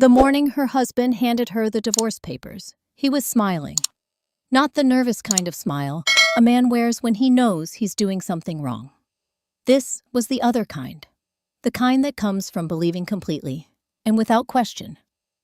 The morning her husband handed her the divorce papers, he was smiling. Not the nervous kind of smile a man wears when he knows he's doing something wrong. This was the other kind. The kind that comes from believing completely, and without question,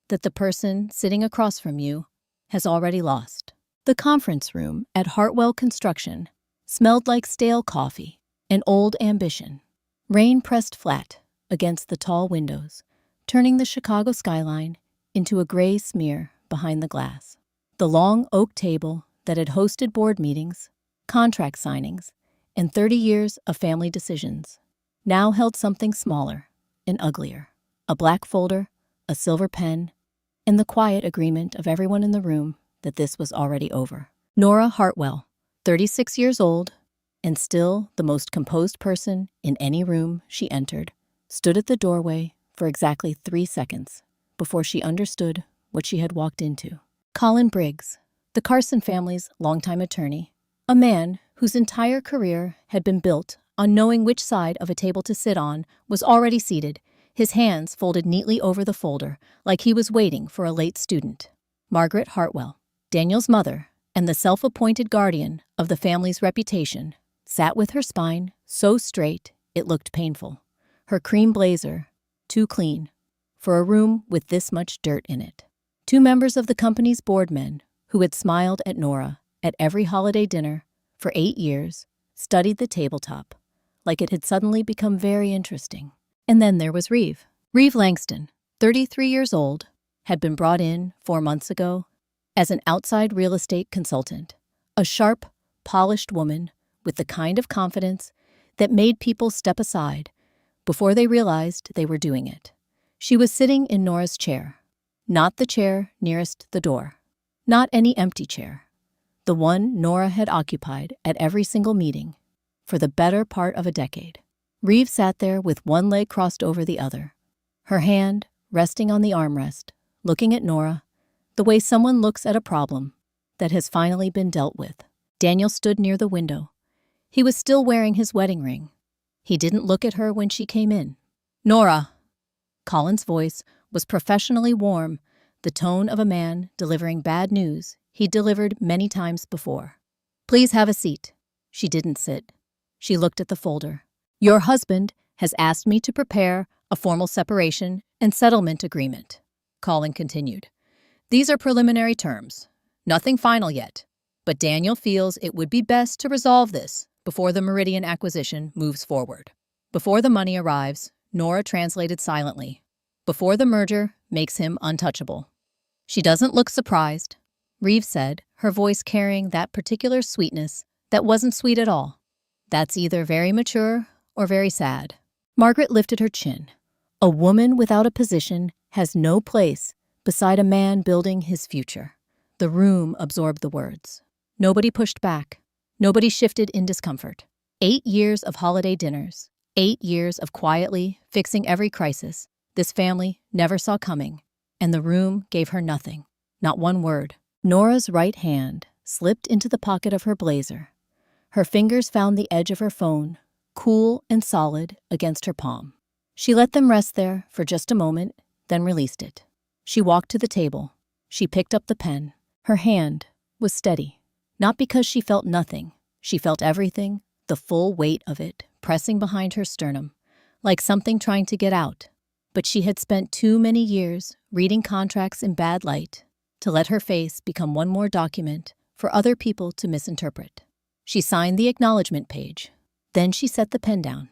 that the person sitting across from you has already lost. The conference room at Hartwell Construction smelled like stale coffee and old ambition. Rain pressed flat against the tall windows, turning the Chicago skyline into a gray smear behind the glass. The long oak table that had hosted board meetings, contract signings, and 30 years of family decisions now held something smaller and uglier. A black folder, a silver pen, and the quiet agreement of everyone in the room that this was already over. Nora Hartwell, 36 years old, and still the most composed person in any room she entered, stood at the doorway for exactly 3 seconds before she understood what she had walked into. Colin Briggs, the Carson family's longtime attorney, a man whose entire career had been built on knowing which side of a table to sit on, was already seated, his hands folded neatly over the folder like he was waiting for a late student. Margaret Hartwell, Daniel's mother and the self-appointed guardian of the family's reputation, sat with her spine so straight it looked painful, her cream blazer too clean for a room with this much dirt in it. 2 members of the company's board men, who had smiled at Nora at every holiday dinner for 8 years, studied the tabletop like it had suddenly become very interesting. And then there was Reeve. Reeve Langston, 33 years old, had been brought in 4 months ago as an outside real estate consultant, a sharp, polished woman with the kind of confidence that made people step aside before they realized they were doing it. She was sitting in Nora's chair, not the chair nearest the door, not any empty chair, the one Nora had occupied at every single meeting for the better part of a decade. Reeve sat there with one leg crossed over the other, her hand resting on the armrest, looking at Nora the way someone looks at a problem that has finally been dealt with. Daniel stood near the window. He was still wearing his wedding ring. He didn't look at her when she came in. "Nora." Colin's voice was professionally warm, the tone of a man delivering bad news he'd delivered many times before. "Please have a seat." She didn't sit. She looked at the folder. "Your husband has asked me to prepare a formal separation and settlement agreement," Colin continued. "These are preliminary terms, nothing final yet, but Daniel feels it would be best to resolve this before the Meridian acquisition moves forward. Before the money arrives," Nora translated silently, "before the merger makes him untouchable." "She doesn't look surprised," Reeve said, her voice carrying that particular sweetness that wasn't sweet at all. "That's either very mature or very sad." Margaret lifted her chin. A woman without a position has no place beside a man building his future. The room absorbed the words. Nobody pushed back. Nobody shifted in discomfort. 8 years of holiday dinners, 8 years of quietly fixing every crisis this family never saw coming, and the room gave her nothing, not one word. Nora's right hand slipped into the pocket of her blazer. Her fingers found the edge of her phone, cool and solid against her palm. She let them rest there for just a moment, then released it. She walked to the table. She picked up the pen. Her hand was steady. Not because she felt nothing. She felt everything, the full weight of it, pressing behind her sternum, like something trying to get out. But she had spent too many years reading contracts in bad light to let her face become one more document for other people to misinterpret. She signed the acknowledgement page. Then she set the pen down.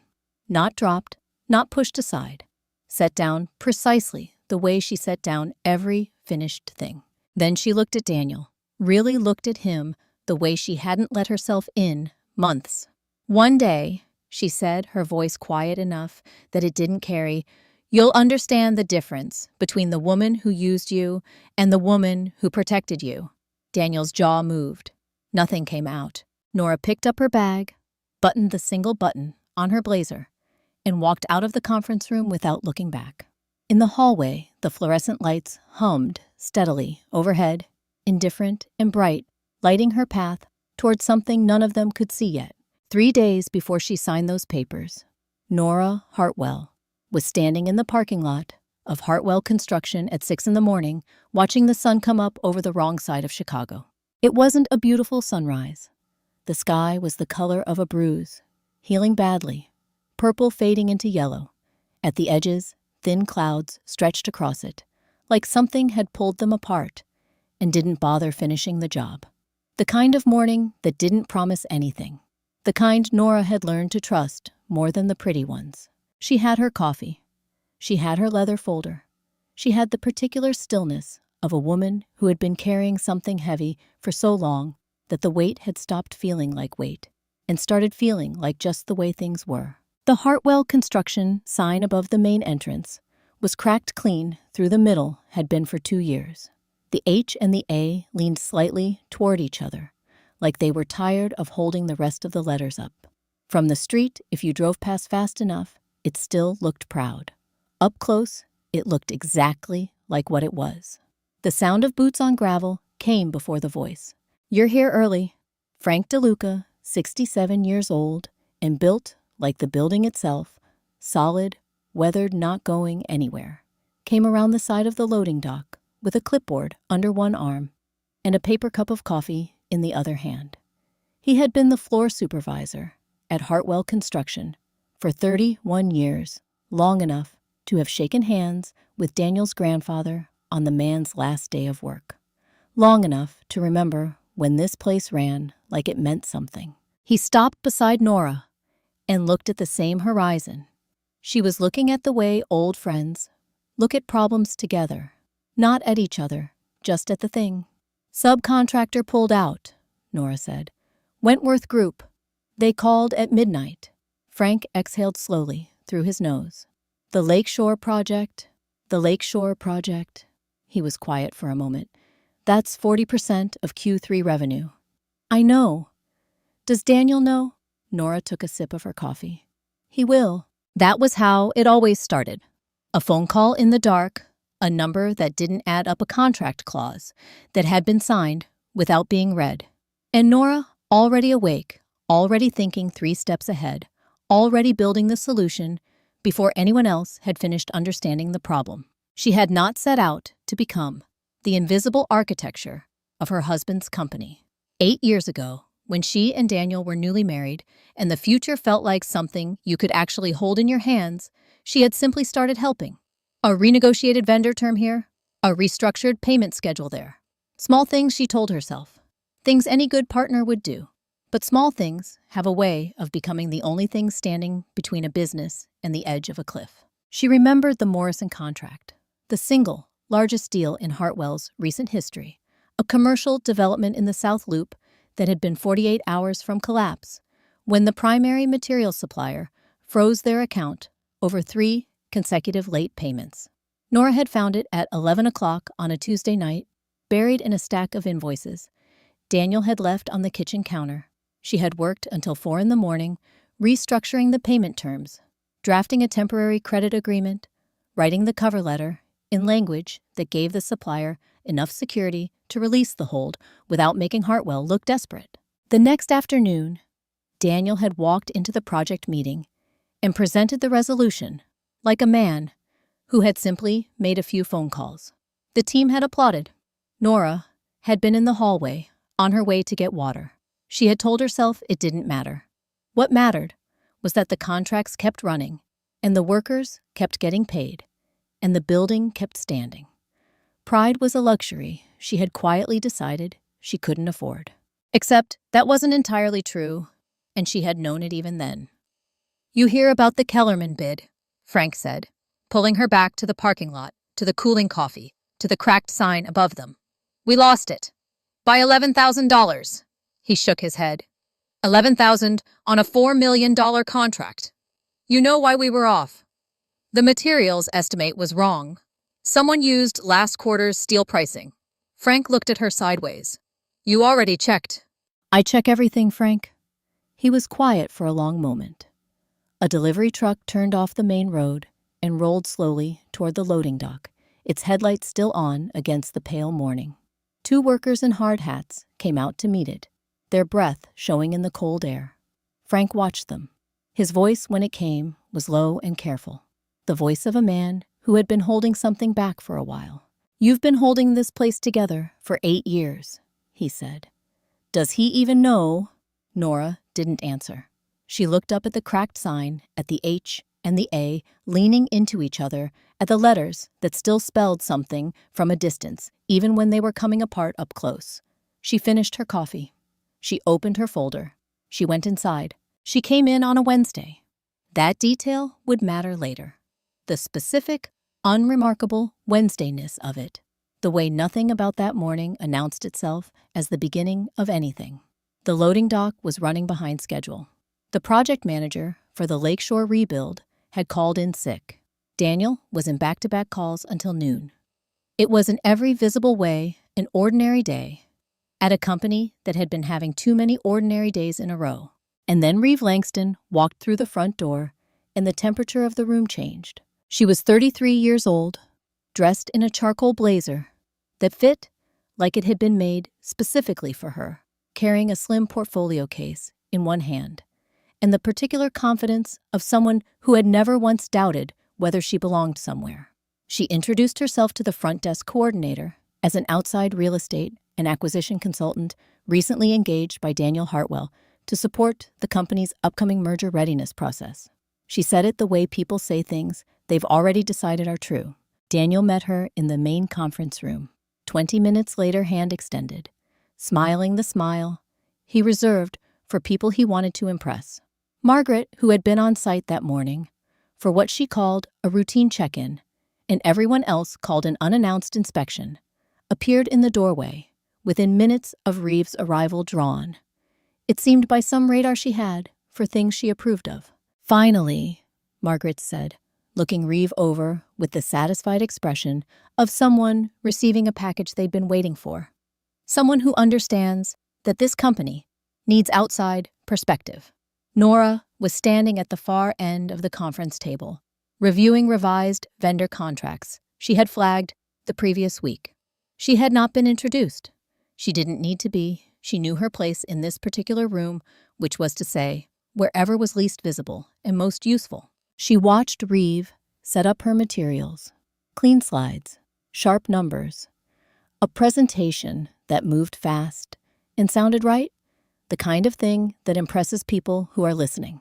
Not dropped, not pushed aside. Set down precisely the way she set down every finished thing. Then she looked at Daniel, really looked at him the way she hadn't let herself in months. "One day," she said, her voice quiet enough that it didn't carry, "you'll understand the difference between the woman who used you and the woman who protected you." Daniel's jaw moved. Nothing came out. Nora picked up her bag, buttoned the single button on her blazer, and walked out of the conference room without looking back. In the hallway, the fluorescent lights hummed steadily overhead, indifferent and bright, lighting her path toward something none of them could see yet. 3 days before she signed those papers, Nora Hartwell was standing in the parking lot of Hartwell Construction at 6 in the morning, watching the sun come up over the wrong side of Chicago. It wasn't a beautiful sunrise. The sky was the color of a bruise, healing badly, purple fading into yellow. At the edges, thin clouds stretched across it, like something had pulled them apart and didn't bother finishing the job. The kind of morning that didn't promise anything. The kind Nora had learned to trust more than the pretty ones. She had her coffee. She had her leather folder. She had the particular stillness of a woman who had been carrying something heavy for so long that the weight had stopped feeling like weight and started feeling like just the way things were. The Hartwell Construction sign above the main entrance was cracked clean through the middle had been for 2 years. The H and the A leaned slightly toward each other, like they were tired of holding the rest of the letters up. From the street, if you drove past fast enough, it still looked proud. Up close, it looked exactly like what it was. The sound of boots on gravel came before the voice. "You're here early." Frank DeLuca, 67 years old, and built like the building itself, solid, weathered, not going anywhere, came around the side of the loading dock with a clipboard under one arm and a paper cup of coffee in the other hand. He had been the floor supervisor at Hartwell Construction for 31 years, long enough to have shaken hands with Daniel's grandfather on the man's last day of work, long enough to remember when this place ran like it meant something. He stopped beside Nora and looked at the same horizon. She was looking at the way old friends look at problems together, not at each other, just at the thing. "Subcontractor pulled out," Nora said. "Wentworth Group. They called at midnight." Frank exhaled slowly through his nose. "The Lakeshore Project. The Lakeshore Project." He was quiet for a moment. "That's 40% of Q3 revenue." "I know. Does Daniel know?" Nora took a sip of her coffee. "He will." That was how it always started. A phone call in the dark, a number that didn't add up a contract clause that had been signed without being read. And Nora, already awake, already thinking 3 steps ahead, already building the solution before anyone else had finished understanding the problem. She had not set out to become the invisible architecture of her husband's company. 8 years ago, when she and Daniel were newly married and the future felt like something you could actually hold in your hands, she had simply started helping. A renegotiated vendor term here, a restructured payment schedule there. Small things, she told herself. Things any good partner would do. But small things have a way of becoming the only thing standing between a business and the edge of a cliff. She remembered the Morrison contract, the single largest deal in Hartwell's recent history, a commercial development in the South Loop that had been 48 hours from collapse, when the primary material supplier froze their account over 3 consecutive late payments. Nora had found it at 11 o'clock on a Tuesday night, buried in a stack of invoices Daniel had left on the kitchen counter. She had worked until 4 in the morning, restructuring the payment terms, drafting a temporary credit agreement, writing the cover letter in language that gave the supplier enough security to release the hold without making Hartwell look desperate. The next afternoon, Daniel had walked into the project meeting and presented the resolution like a man who had simply made a few phone calls. The team had applauded. Nora had been in the hallway on her way to get water. She had told herself it didn't matter. What mattered was that the contracts kept running and the workers kept getting paid and the building kept standing. Pride was a luxury she had quietly decided she couldn't afford. Except that wasn't entirely true, and she had known it even then. "You hear about the Kellerman bid," Frank said, pulling her back to the parking lot, to the cooling coffee, to the cracked sign above them. "We lost it. By $11,000. He shook his head. $11,000 on a $4 million contract. You know why we were off. The materials estimate was wrong. Someone used last quarter's steel pricing." Frank looked at her sideways. "You already checked." "I check everything, Frank." He was quiet for a long moment. A delivery truck turned off the main road and rolled slowly toward the loading dock, its headlights still on against the pale morning. 2 workers in hard hats came out to meet it, their breath showing in the cold air. Frank watched them. His voice, when it came, was low and careful, the voice of a man who had been holding something back for a while. "You've been holding this place together for 8 years," he said. "Does he even know?" Nora didn't answer. She looked up at the cracked sign, at the H and the A leaning into each other, at the letters that still spelled something from a distance, even when they were coming apart up close. She finished her coffee. She opened her folder. She went inside. She came in on a Wednesday. That detail would matter later. The specific, unremarkable Wednesdayness of it. The way nothing about that morning announced itself as the beginning of anything. The loading dock was running behind schedule. The project manager for the Lakeshore rebuild had called in sick. Daniel was in back-to-back calls until noon. It was in every visible way an ordinary day at a company that had been having too many ordinary days in a row. And then Reeve Langston walked through the front door, and the temperature of the room changed. She was 33 years old, dressed in a charcoal blazer that fit like it had been made specifically for her, carrying a slim portfolio case in one hand, and the particular confidence of someone who had never once doubted whether she belonged somewhere. She introduced herself to the front desk coordinator as an outside real estate and acquisition consultant recently engaged by Daniel Hartwell to support the company's upcoming merger readiness process. She said it the way people say things they've already decided are true. Daniel met her in the main conference room. 20 minutes later, hand extended, smiling the smile he reserved for people he wanted to impress. Margaret, who had been on site that morning for what she called a routine check-in, and everyone else called an unannounced inspection, appeared in the doorway within minutes of Reeve's arrival, drawn, it seemed, by some radar she had for things she approved of. "Finally," Margaret said, looking Reeve over with the satisfied expression of someone receiving a package they'd been waiting for. Someone who understands that this company needs outside perspective. Nora was standing at the far end of the conference table, reviewing revised vendor contracts she had flagged the previous week. She had not been introduced. She didn't need to be. She knew her place in this particular room, which was to say, wherever was least visible and most useful. She watched Reeve set up her materials, clean slides, sharp numbers, a presentation that moved fast and sounded right, the kind of thing that impresses people who are listening,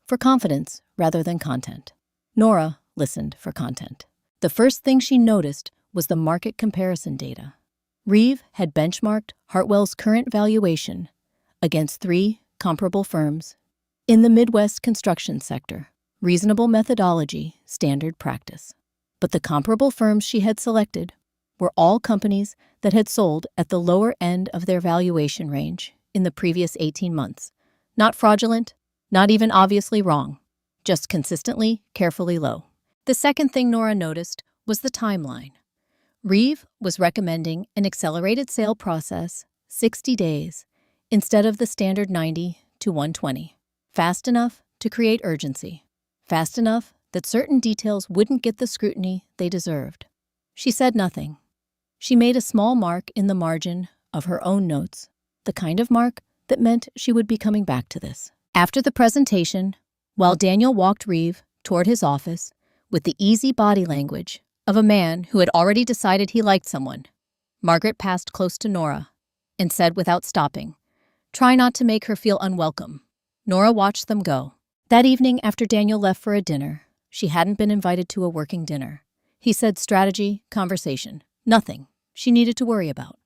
for confidence rather than content. Nora listened for content. The first thing she noticed was the market comparison data. Reeve had benchmarked Hartwell's current valuation against 3 comparable firms in the Midwest construction sector. Reasonable methodology, standard practice. But the comparable firms she had selected were all companies that had sold at the lower end of their valuation range in the previous 18 months. Not fraudulent, not even obviously wrong, just consistently, carefully low. The second thing Nora noticed was the timeline. Reeve was recommending an accelerated sale process, 60 days, instead of the standard 90 to 120. Fast enough to create urgency. Fast enough that certain details wouldn't get the scrutiny they deserved. She said nothing. She made a small mark in the margin of her own notes, the kind of mark that meant she would be coming back to this. After the presentation, while Daniel walked Reeve toward his office with the easy body language of a man who had already decided he liked someone, Margaret passed close to Nora and said without stopping, "Try not to make her feel unwelcome." Nora watched them go. That evening, after Daniel left for a dinner, she hadn't been invited to a working dinner. He said strategy, conversation, nothing she needed to worry about.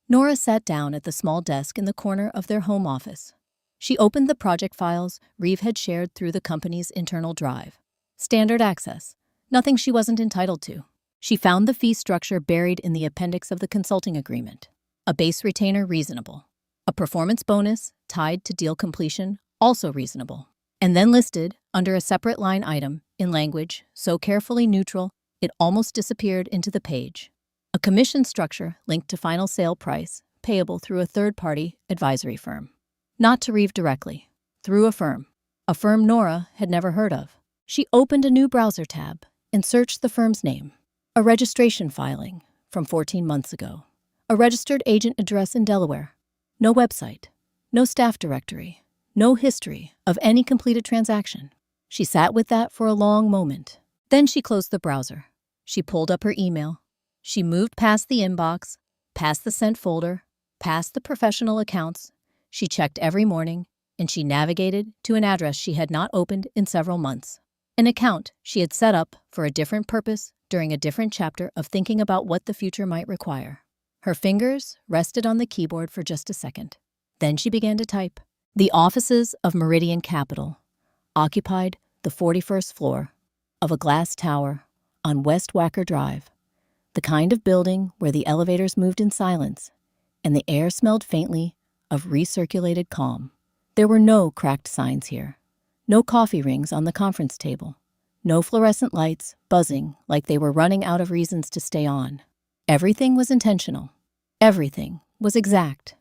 Nora sat down at the small desk in the corner of their home office. She opened the project files Reeve had shared through the company's internal drive. Standard access, nothing she wasn't entitled to. She found the fee structure buried in the appendix of the consulting agreement. A base retainer, reasonable. A performance bonus tied to deal completion, also reasonable. And then listed under a separate line item in language so carefully neutral it almost disappeared into the page. A commission structure linked to final sale price, payable through a third-party advisory firm. Not to Reeve directly, through a firm Nora had never heard of. She opened a new browser tab and searched the firm's name. A registration filing from 14 months ago. A registered agent address in Delaware. No website, no staff directory, no history of any completed transaction. She sat with that for a long moment. Then she closed the browser. She pulled up her email. She moved past the inbox, past the sent folder, past the professional accounts. She checked every morning, and she navigated to an address she had not opened in several months. An account she had set up for a different purpose during a different chapter of thinking about what the future might require. Her fingers rested on the keyboard for just a second. Then she began to type. The offices of Meridian Capital occupied the 41st floor of a glass tower on West Wacker Drive, the kind of building where the elevators moved in silence and the air smelled faintly of recirculated calm. There were no cracked signs here, no coffee rings on the conference table, no fluorescent lights buzzing like they were running out of reasons to stay on. Everything was intentional. Everything was exact.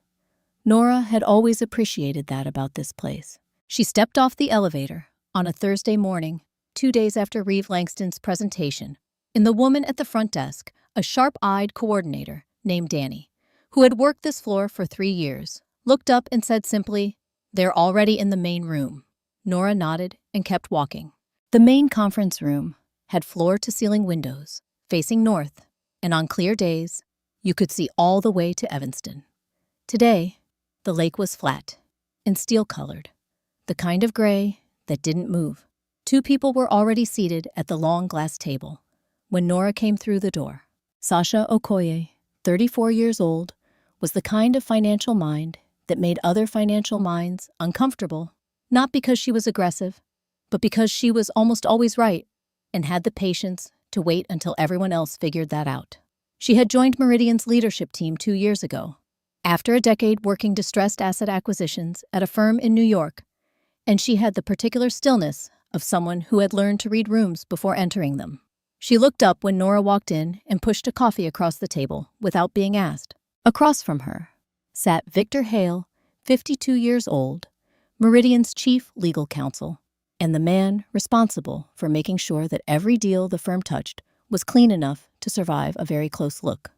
Nora had always appreciated that about this place. She stepped off the elevator on a Thursday morning, 2 days after Reeve Langston's presentation, and the woman at the front desk, a sharp-eyed coordinator named Danny, who had worked this floor for 3 years, looked up and said simply, "They're already in the main room." Nora nodded and kept walking. The main conference room had floor-to-ceiling windows facing north, and on clear days, you could see all the way to Evanston. Today, the lake was flat and steel-colored, the kind of gray that didn't move. 2 people were already seated at the long glass table when Nora came through the door. Sasha Okoye, 34 years old, was the kind of financial mind that made other financial minds uncomfortable, not because she was aggressive, but because she was almost always right and had the patience to wait until everyone else figured that out. She had joined Meridian's leadership team 2 years ago, after a decade working distressed asset acquisitions at a firm in New York, and she had the particular stillness of someone who had learned to read rooms before entering them. She looked up when Nora walked in and pushed a coffee across the table without being asked. Across from her sat Victor Hale, 52 years old, Meridian's chief legal counsel, and the man responsible for making sure that every deal the firm touched was clean enough to survive a very close look.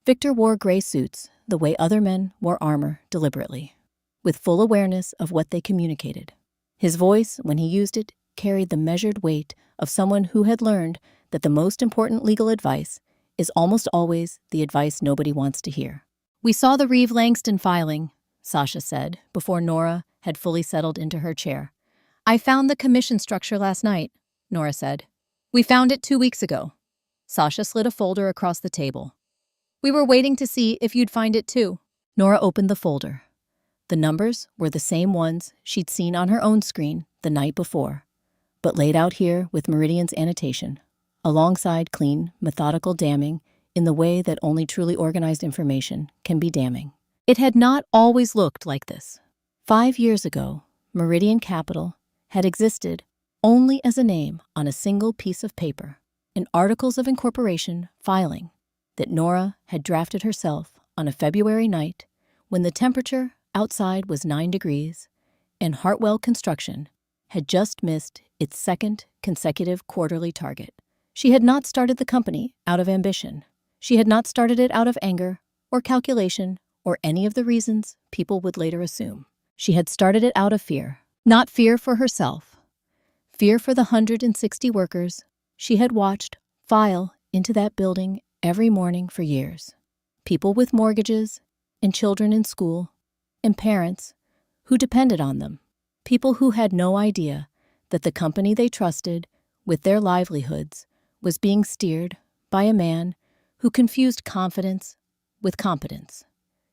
Victor wore gray suits the way other men wore armor deliberately, with full awareness of what they communicated. His voice, when he used it, carried the measured weight of someone who had learned that the most important legal advice is almost always the advice nobody wants to hear. "We saw the Reeve Langston filing," Sasha said, before Nora had fully settled into her chair. "I found the commission structure last night," Nora said. "We found it 2 weeks ago." Sasha slid a folder across the table. "We were waiting to see if you'd find it too." Nora opened the folder. The numbers were the same ones she'd seen on her own screen the night before, but laid out here with Meridian's annotation, alongside clean, methodical damning in the way that only truly organized information can be damning. It had not always looked like this. 5 years ago, Meridian Capital had existed only as a name on a single piece of paper, an Articles of Incorporation filing that Nora had drafted herself on a February night when the temperature outside was 9 degrees and Hartwell Construction had just missed its second consecutive quarterly target. She had not started the company out of ambition. She had not started it out of anger or calculation or any of the reasons people would later assume. She had started it out of fear. Not fear for herself. Fear for the 160 workers she had watched file into that building every morning for years. People with mortgages and children in school and parents who depended on them. People who had no idea that the company they trusted with their livelihoods was being steered by a man who confused confidence with competence.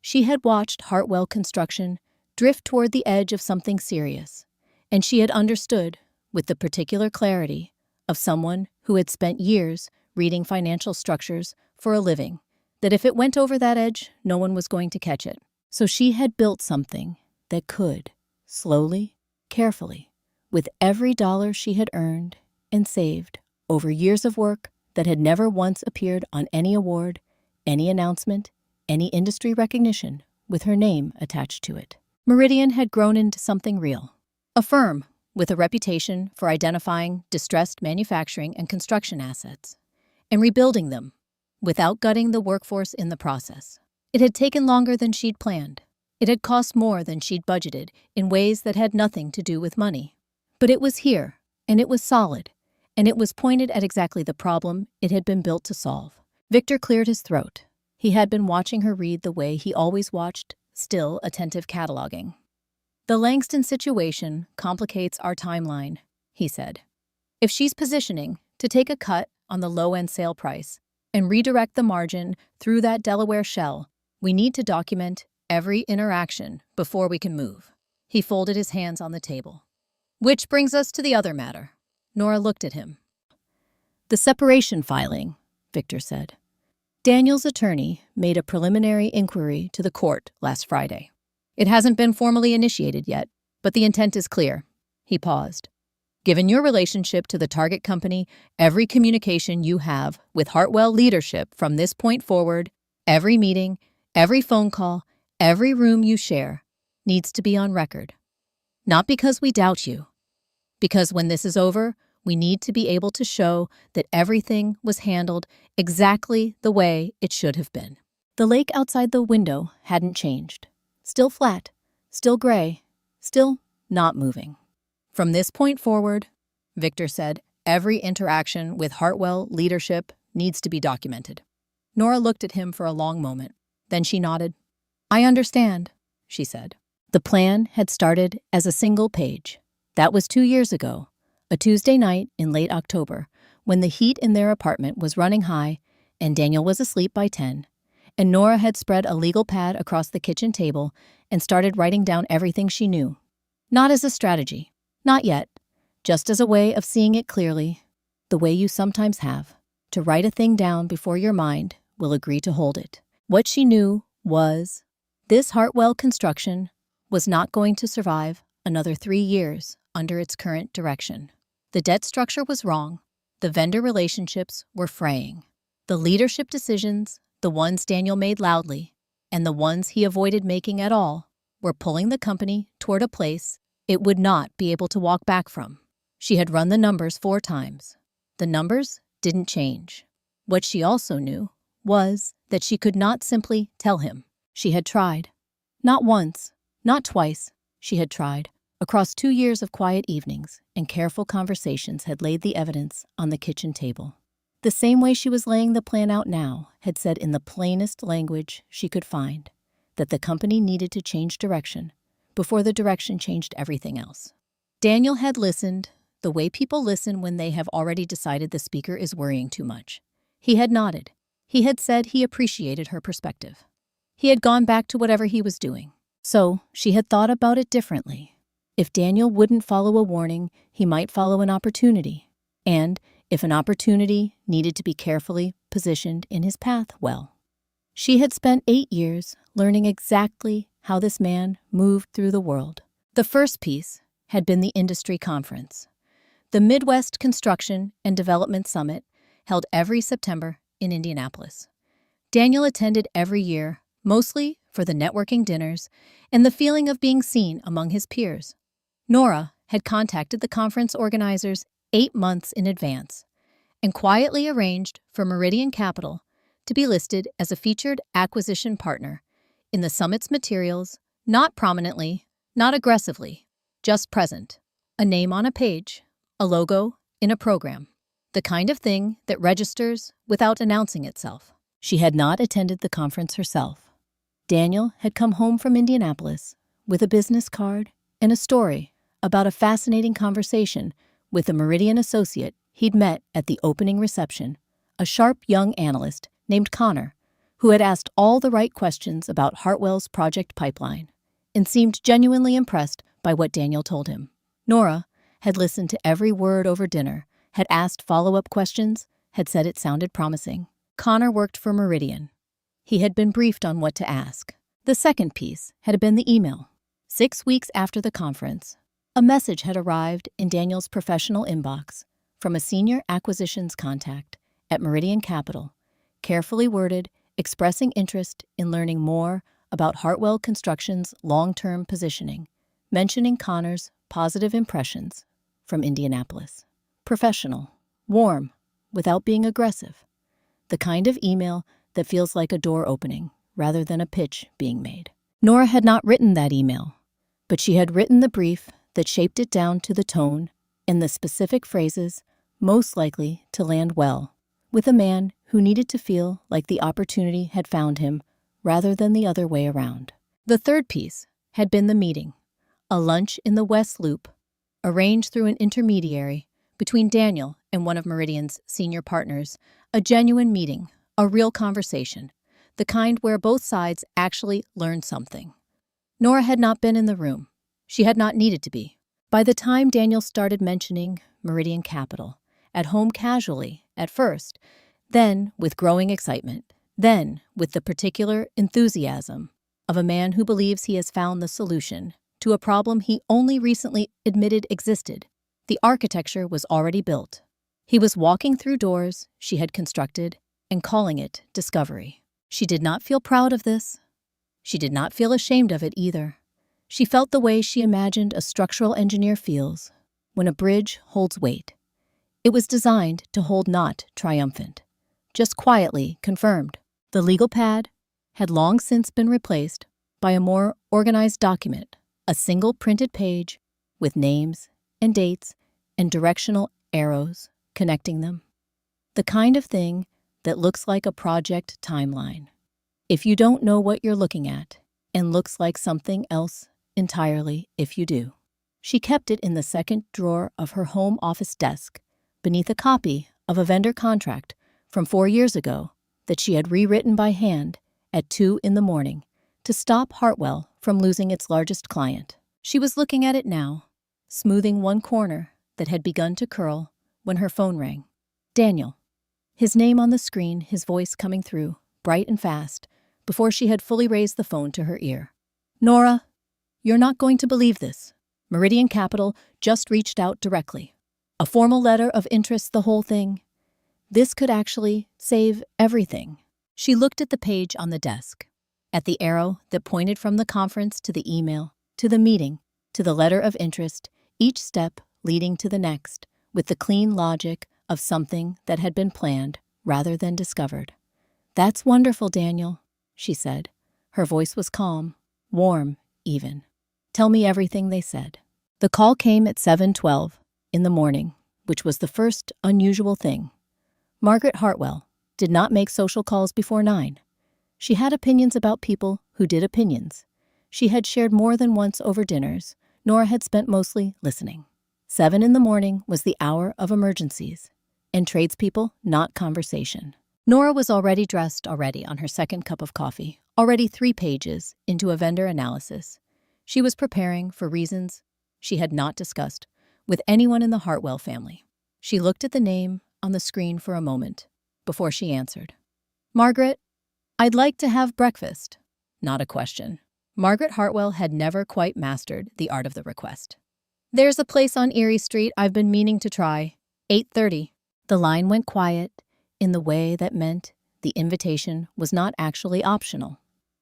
She had watched Hartwell Construction drift toward the edge of something serious, and she had understood, with the particular clarity of someone who had spent years reading financial structures for a living, that if it went over that edge, no one was going to catch it. So she had built something that could, slowly, carefully, with every dollar she had earned and saved over years of work that had never once appeared on any award, any announcement, any industry recognition with her name attached to it. Meridian had grown into something real. A firm with a reputation for identifying distressed manufacturing and construction assets and rebuilding them without gutting the workforce in the process. It had taken longer than she'd planned. It had cost more than she'd budgeted in ways that had nothing to do with money. But it was here, and it was solid, and it was pointed at exactly the problem it had been built to solve. Victor cleared his throat. He had been watching her read the way he always watched, still attentive cataloging. "The Langston situation complicates our timeline," he said. "If she's positioning to take a cut on the low-end sale price and redirect the margin through that Delaware shell, we need to document every interaction before we can move." He folded his hands on the table. "Which brings us to the other matter." Nora looked at him. "The separation filing," Victor said. "Daniel's attorney made a preliminary inquiry to the court last Friday. It hasn't been formally initiated yet, but the intent is clear." He paused. "Given your relationship to the target company, every communication you have with Hartwell leadership from this point forward, every meeting, every phone call, every room you share, needs to be on record. Not because we doubt you, because when this is over, we need to be able to show that everything was handled exactly the way it should have been." The lake outside the window hadn't changed. Still flat, still gray, still not moving. "From this point forward," Victor said, "every interaction with Hartwell leadership needs to be documented." Nora looked at him for a long moment. Then she nodded. "I understand," she said. The plan had started as a single page. That was 2 years ago, a Tuesday night in late October, when the heat in their apartment was running high and Daniel was asleep by 10, and Nora had spread a legal pad across the kitchen table and started writing down everything she knew. Not as a strategy, not yet, just as a way of seeing it clearly, the way you sometimes have, to write a thing down before your mind will agree to hold it. What she knew was this Hartwell construction was not going to survive another 3 years under its current direction. The debt structure was wrong. The vendor relationships were fraying. The leadership decisions, the ones Daniel made loudly, and the ones he avoided making at all, were pulling the company toward a place it would not be able to walk back from. She had run the numbers 4 times. The numbers didn't change. What she also knew was that she could not simply tell him. She had tried. Not once, not twice, she had tried. Across 2 years of quiet evenings and careful conversations had laid the evidence on the kitchen table. The same way she was laying the plan out now had said in the plainest language she could find that the company needed to change direction before the direction changed everything else. Daniel had listened the way people listen when they have already decided the speaker is worrying too much. He had nodded. He had said he appreciated her perspective. He had gone back to whatever he was doing. So she had thought about it differently. If Daniel wouldn't follow a warning, he might follow an opportunity. And if an opportunity needed to be carefully positioned in his path, well. She had spent 8 years learning exactly how this man moved through the world. The first piece had been the industry conference. The Midwest Construction and Development Summit, held every September in Indianapolis. Daniel attended every year, mostly for the networking dinners and the feeling of being seen among his peers. Nora had contacted the conference organizers 8 months in advance and quietly arranged for Meridian Capital to be listed as a featured acquisition partner in the summit's materials, not prominently, not aggressively, just present. A name on a page, a logo in a program, the kind of thing that registers without announcing itself. She had not attended the conference herself. Daniel had come home from Indianapolis with a business card and a story about a fascinating conversation with a Meridian associate he'd met at the opening reception, a sharp young analyst named Connor, who had asked all the right questions about Hartwell's project pipeline and seemed genuinely impressed by what Daniel told him. Nora had listened to every word over dinner, had asked follow-up questions, had said it sounded promising. Connor worked for Meridian. He had been briefed on what to ask. The second piece had been the email. 6 weeks after the conference, a message had arrived in Daniel's professional inbox from a senior acquisitions contact at Meridian Capital, carefully worded, expressing interest in learning more about Hartwell Construction's long-term positioning, mentioning Connor's positive impressions from Indianapolis. Professional, warm, without being aggressive. The kind of email that feels like a door opening rather than a pitch being made. Nora had not written that email, but she had written the brief that shaped it down to the tone and the specific phrases most likely to land well, with a man who needed to feel like the opportunity had found him rather than the other way around. The third piece had been the meeting, a lunch in the West Loop, arranged through an intermediary between Daniel and one of Meridian's senior partners, a genuine meeting, a real conversation, the kind where both sides actually learned something. Nora had not been in the room. She had not needed to be. By the time Daniel started mentioning Meridian Capital, at home casually at first, then with growing excitement, then with the particular enthusiasm of a man who believes he has found the solution to a problem he only recently admitted existed, the architecture was already built. He was walking through doors she had constructed and calling it discovery. She did not feel proud of this. She did not feel ashamed of it either. She felt the way she imagined a structural engineer feels when a bridge holds weight. It was designed to hold not triumphant, just quietly confirmed. The legal pad had long since been replaced by a more organized document, a single printed page with names and dates and directional arrows connecting them. The kind of thing that looks like a project timeline. If you don't know what you're looking at, and looks like something else entirely if you do. She kept it in the second drawer of her home office desk, beneath a copy of a vendor contract from 4 years ago that she had rewritten by hand at 2 a.m. to stop Hartwell from losing its largest client. She was looking at it now, smoothing one corner that had begun to curl when her phone rang. Daniel. His name on the screen, his voice coming through, bright and fast, before she had fully raised the phone to her ear. Nora, you're not going to believe this. Meridian Capital just reached out directly. A formal letter of interest, the whole thing. This could actually save everything. She looked at the page on the desk, at the arrow that pointed from the conference to the email, to the meeting, to the letter of interest, each step leading to the next, with the clean logic of something that had been planned rather than discovered. That's wonderful, Daniel, she said. Her voice was calm, warm even. Tell me everything, they said. The call came at 7:12 in the morning, which was the first unusual thing. Margaret Hartwell did not make social calls before 9. She had opinions about people who did opinions. She had shared more than once over dinners. Nora had spent mostly listening. 7 in the morning was the hour of emergencies, and tradespeople, not conversation. Nora was already dressed on her second cup of coffee, already 3 pages into a vendor analysis. She was preparing for reasons she had not discussed with anyone in the Hartwell family. She looked at the name on the screen for a moment before she answered. Margaret, I'd like to have breakfast. Not a question. Margaret Hartwell had never quite mastered the art of the request. There's a place on Erie Street I've been meaning to try. 8:30. The line went quiet in the way that meant the invitation was not actually optional.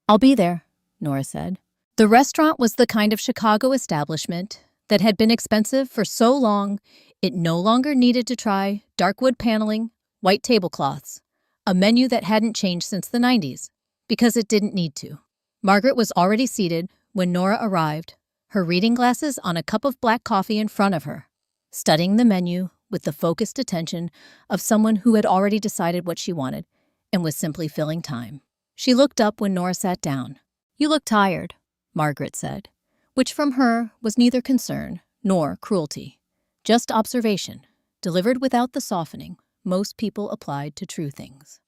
I'll be there, Nora said. The restaurant was the kind of Chicago establishment that had been expensive for so long it no longer needed to try dark wood paneling, white tablecloths, a menu that hadn't changed since the 90s, because it didn't need to. Margaret was already seated when Nora arrived, her reading glasses on a cup of black coffee in front of her, studying the menu with the focused attention of someone who had already decided what she wanted and was simply filling time. She looked up when Nora sat down. You look tired, Margaret said, which from her was neither concern nor cruelty, just observation, delivered without the softening most people applied to true things.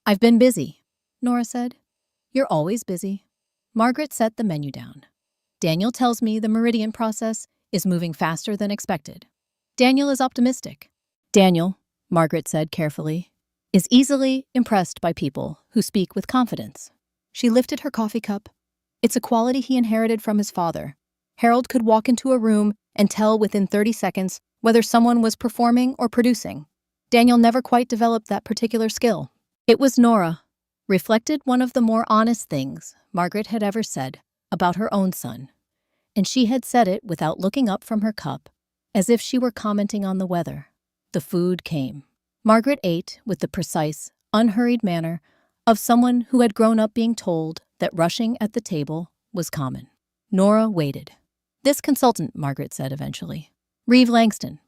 I've been busy, Nora said. You're always busy. Margaret set the menu down. Daniel tells me the Meridian process is moving faster than expected. Daniel is optimistic. Daniel, Margaret said carefully, is easily impressed by people who speak with confidence. She lifted her coffee cup. It's a quality he inherited from his father. Harold could walk into a room and tell within 30 seconds whether someone was performing or producing. Daniel never quite developed that particular skill. It was Nora, reflected one of the more honest things Margaret had ever said about her own son, and she had said it without looking up from her cup, as if she were commenting on the weather. The food came. Margaret ate with the precise, unhurried manner of someone who had grown up being told that rushing at the table was common. Nora waited. This consultant, Margaret said eventually. Reeve Langston.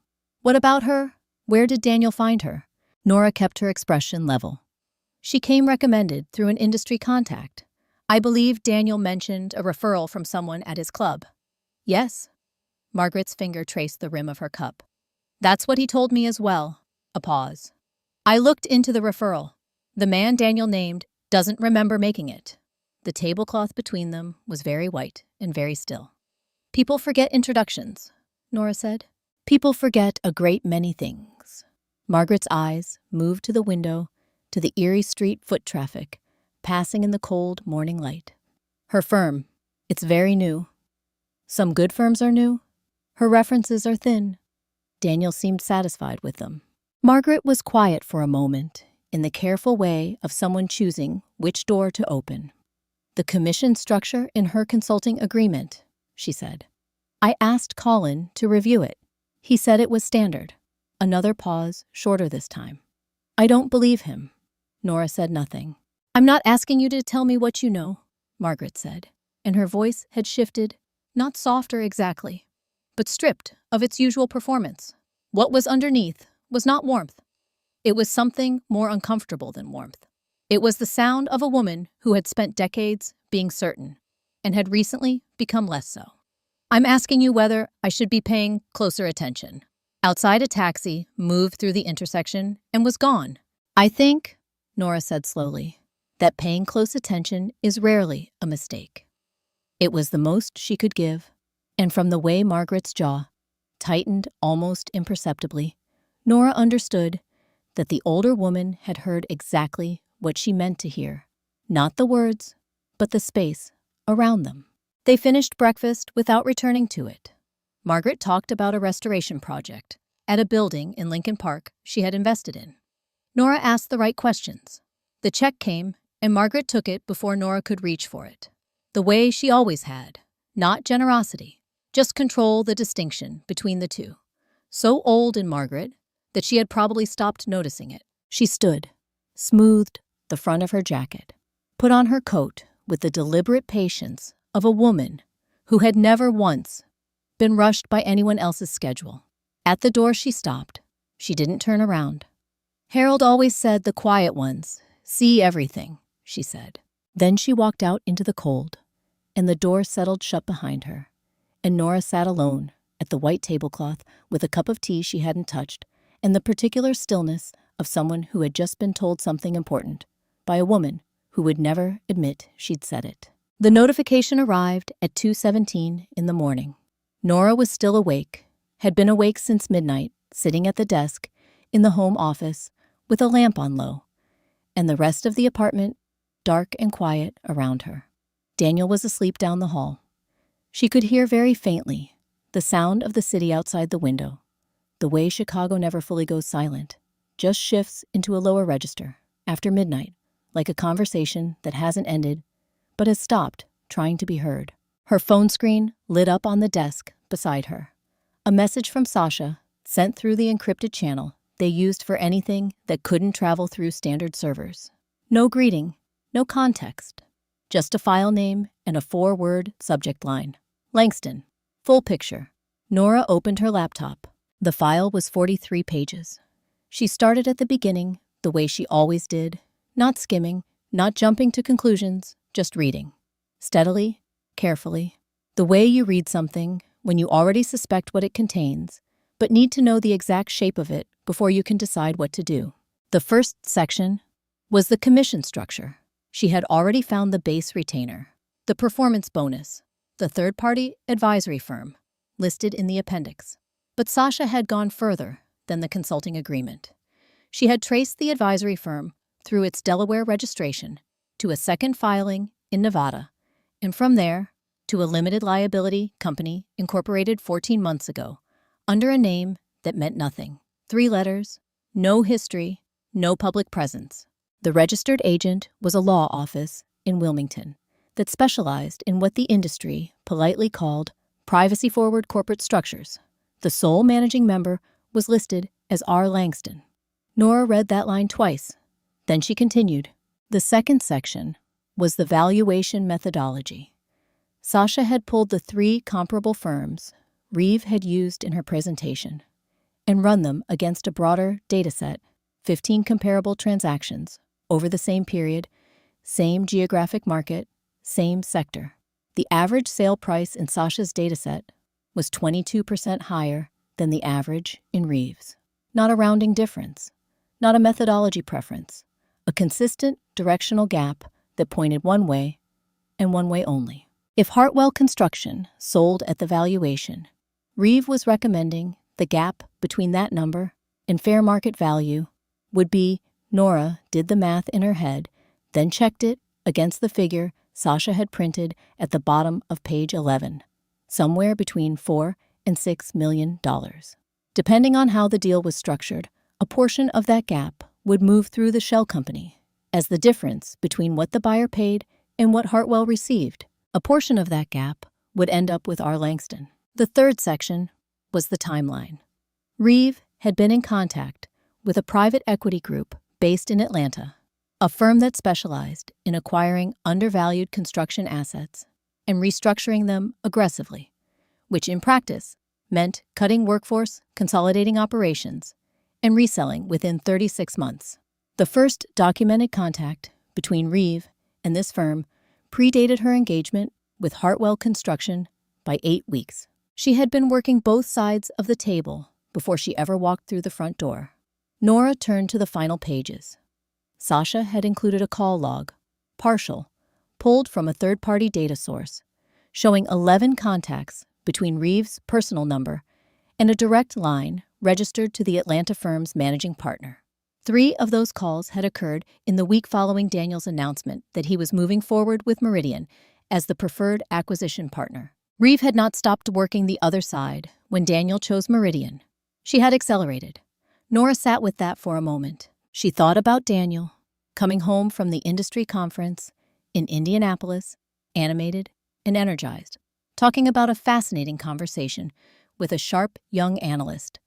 What about her? Where did Daniel find her? Nora kept her expression level. She came recommended through an industry contact. I believe Daniel mentioned a referral from someone at his club. Yes. Margaret's finger traced the rim of her cup. That's what he told me as well. A pause. I looked into the referral. The man Daniel named doesn't remember making it. The tablecloth between them was very white and very still. People forget introductions, Nora said. People forget a great many things. Margaret's eyes moved to the window, to the eerie street foot traffic, passing in the cold morning light. Her firm, it's very new. Some good firms are new. Her references are thin. Daniel seemed satisfied with them. Margaret was quiet for a moment, in the careful way of someone choosing which door to open. The commission structure in her consulting agreement, she said. I asked Colin to review it. He said it was standard. Another pause, shorter this time. I don't believe him. Nora said nothing. I'm not asking you to tell me what you know, Margaret said, and her voice had shifted, not softer exactly, but stripped of its usual performance. What was underneath was not warmth. It was something more uncomfortable than warmth. It was the sound of a woman who had spent decades being certain and had recently become less so. I'm asking you whether I should be paying closer attention. Outside, a taxi moved through the intersection and was gone. I think, Nora said slowly, that paying close attention is rarely a mistake. It was the most she could give, and from the way Margaret's jaw tightened almost imperceptibly, Nora understood that the older woman had heard exactly what she meant to hear. Not the words, but the space around them. They finished breakfast without returning to it. Margaret talked about a restoration project at a building in Lincoln Park she had invested in. Nora asked the right questions. The check came, and Margaret took it before Nora could reach for it. The way she always had, not generosity, just control the distinction between the two. So old in Margaret that she had probably stopped noticing it. She stood, smoothed the front of her jacket, put on her coat with the deliberate patience of a woman who had never once been rushed by anyone else's schedule. At the door she stopped. She didn't turn around. Harold always said the quiet ones see everything, she said. Then she walked out into the cold, and the door settled shut behind her, and Nora sat alone at the white tablecloth with a cup of tea she hadn't touched, and the particular stillness of someone who had just been told something important by a woman who would never admit she'd said it. The notification arrived at 2:17 in the morning. Nora was still awake, had been awake since midnight, sitting at the desk in the home office with a lamp on low, and the rest of the apartment dark and quiet around her. Daniel was asleep down the hall. She could hear very faintly the sound of the city outside the window, the way Chicago never fully goes silent, just shifts into a lower register after midnight, like a conversation that hasn't ended but has stopped trying to be heard. Her phone screen lit up on the desk beside her. A message from Sasha, sent through the encrypted channel they used for anything that couldn't travel through standard servers. No greeting, no context, just a file name and a 4-word subject line. Langston. Full picture. Nora opened her laptop. The file was 43 pages. She started at the beginning, the way she always did, not skimming, not jumping to conclusions, just reading. Steadily, carefully. The way you read something when you already suspect what it contains, but need to know the exact shape of it before you can decide what to do. The first section was the commission structure. She had already found the base retainer, the performance bonus, the third-party advisory firm, listed in the appendix. But Sasha had gone further than the consulting agreement. She had traced the advisory firm through its Delaware registration to a second filing in Nevada, and from there to a limited liability company incorporated 14 months ago, under a name that meant nothing. 3 letters, no history, no public presence. The registered agent was a law office in Wilmington that specialized in what the industry politely called privacy-forward corporate structures. The sole managing member was listed as R. Langston. Nora read that line twice. Then she continued. The second section was the valuation methodology. Sasha had pulled the 3 comparable firms Reeve had used in her presentation, and run them against a broader dataset, 15 comparable transactions, over the same period, same geographic market, same sector. The average sale price in Sasha's dataset was 22% higher than the average in Reeves. Not a rounding difference, not a methodology preference, a consistent directional gap that pointed one way and one way only. If Hartwell Construction sold at the valuation, Reeve was recommending the gap between that number and fair market value would be. Nora did the math in her head, then checked it against the figure Sasha had printed at the bottom of page 11, somewhere between $4 and $6 million. Depending on how the deal was structured, a portion of that gap would move through the shell company as the difference between what the buyer paid and what Hartwell received. A portion of that gap would end up with R. Langston. The third section was the timeline. Reeve had been in contact with a private equity group based in Atlanta, a firm that specialized in acquiring undervalued construction assets and restructuring them aggressively, which in practice meant cutting workforce, consolidating operations, and reselling within 36 months. The first documented contact between Reeve and this firm predated her engagement with Hartwell Construction by 8 weeks. She had been working both sides of the table before she ever walked through the front door. Nora turned to the final pages. Sasha had included a call log, partial, pulled from a third-party data source, showing 11 contacts between Reeve's personal number and a direct line registered to the Atlanta firm's managing partner. 3 of those calls had occurred in the week following Daniel's announcement that he was moving forward with Meridian as the preferred acquisition partner. Reeve had not stopped working the other side when Daniel chose Meridian. She had accelerated. Nora sat with that for a moment. She thought about Daniel, coming home from the industry conference in Indianapolis, animated and energized, talking about a fascinating conversation with a sharp young analyst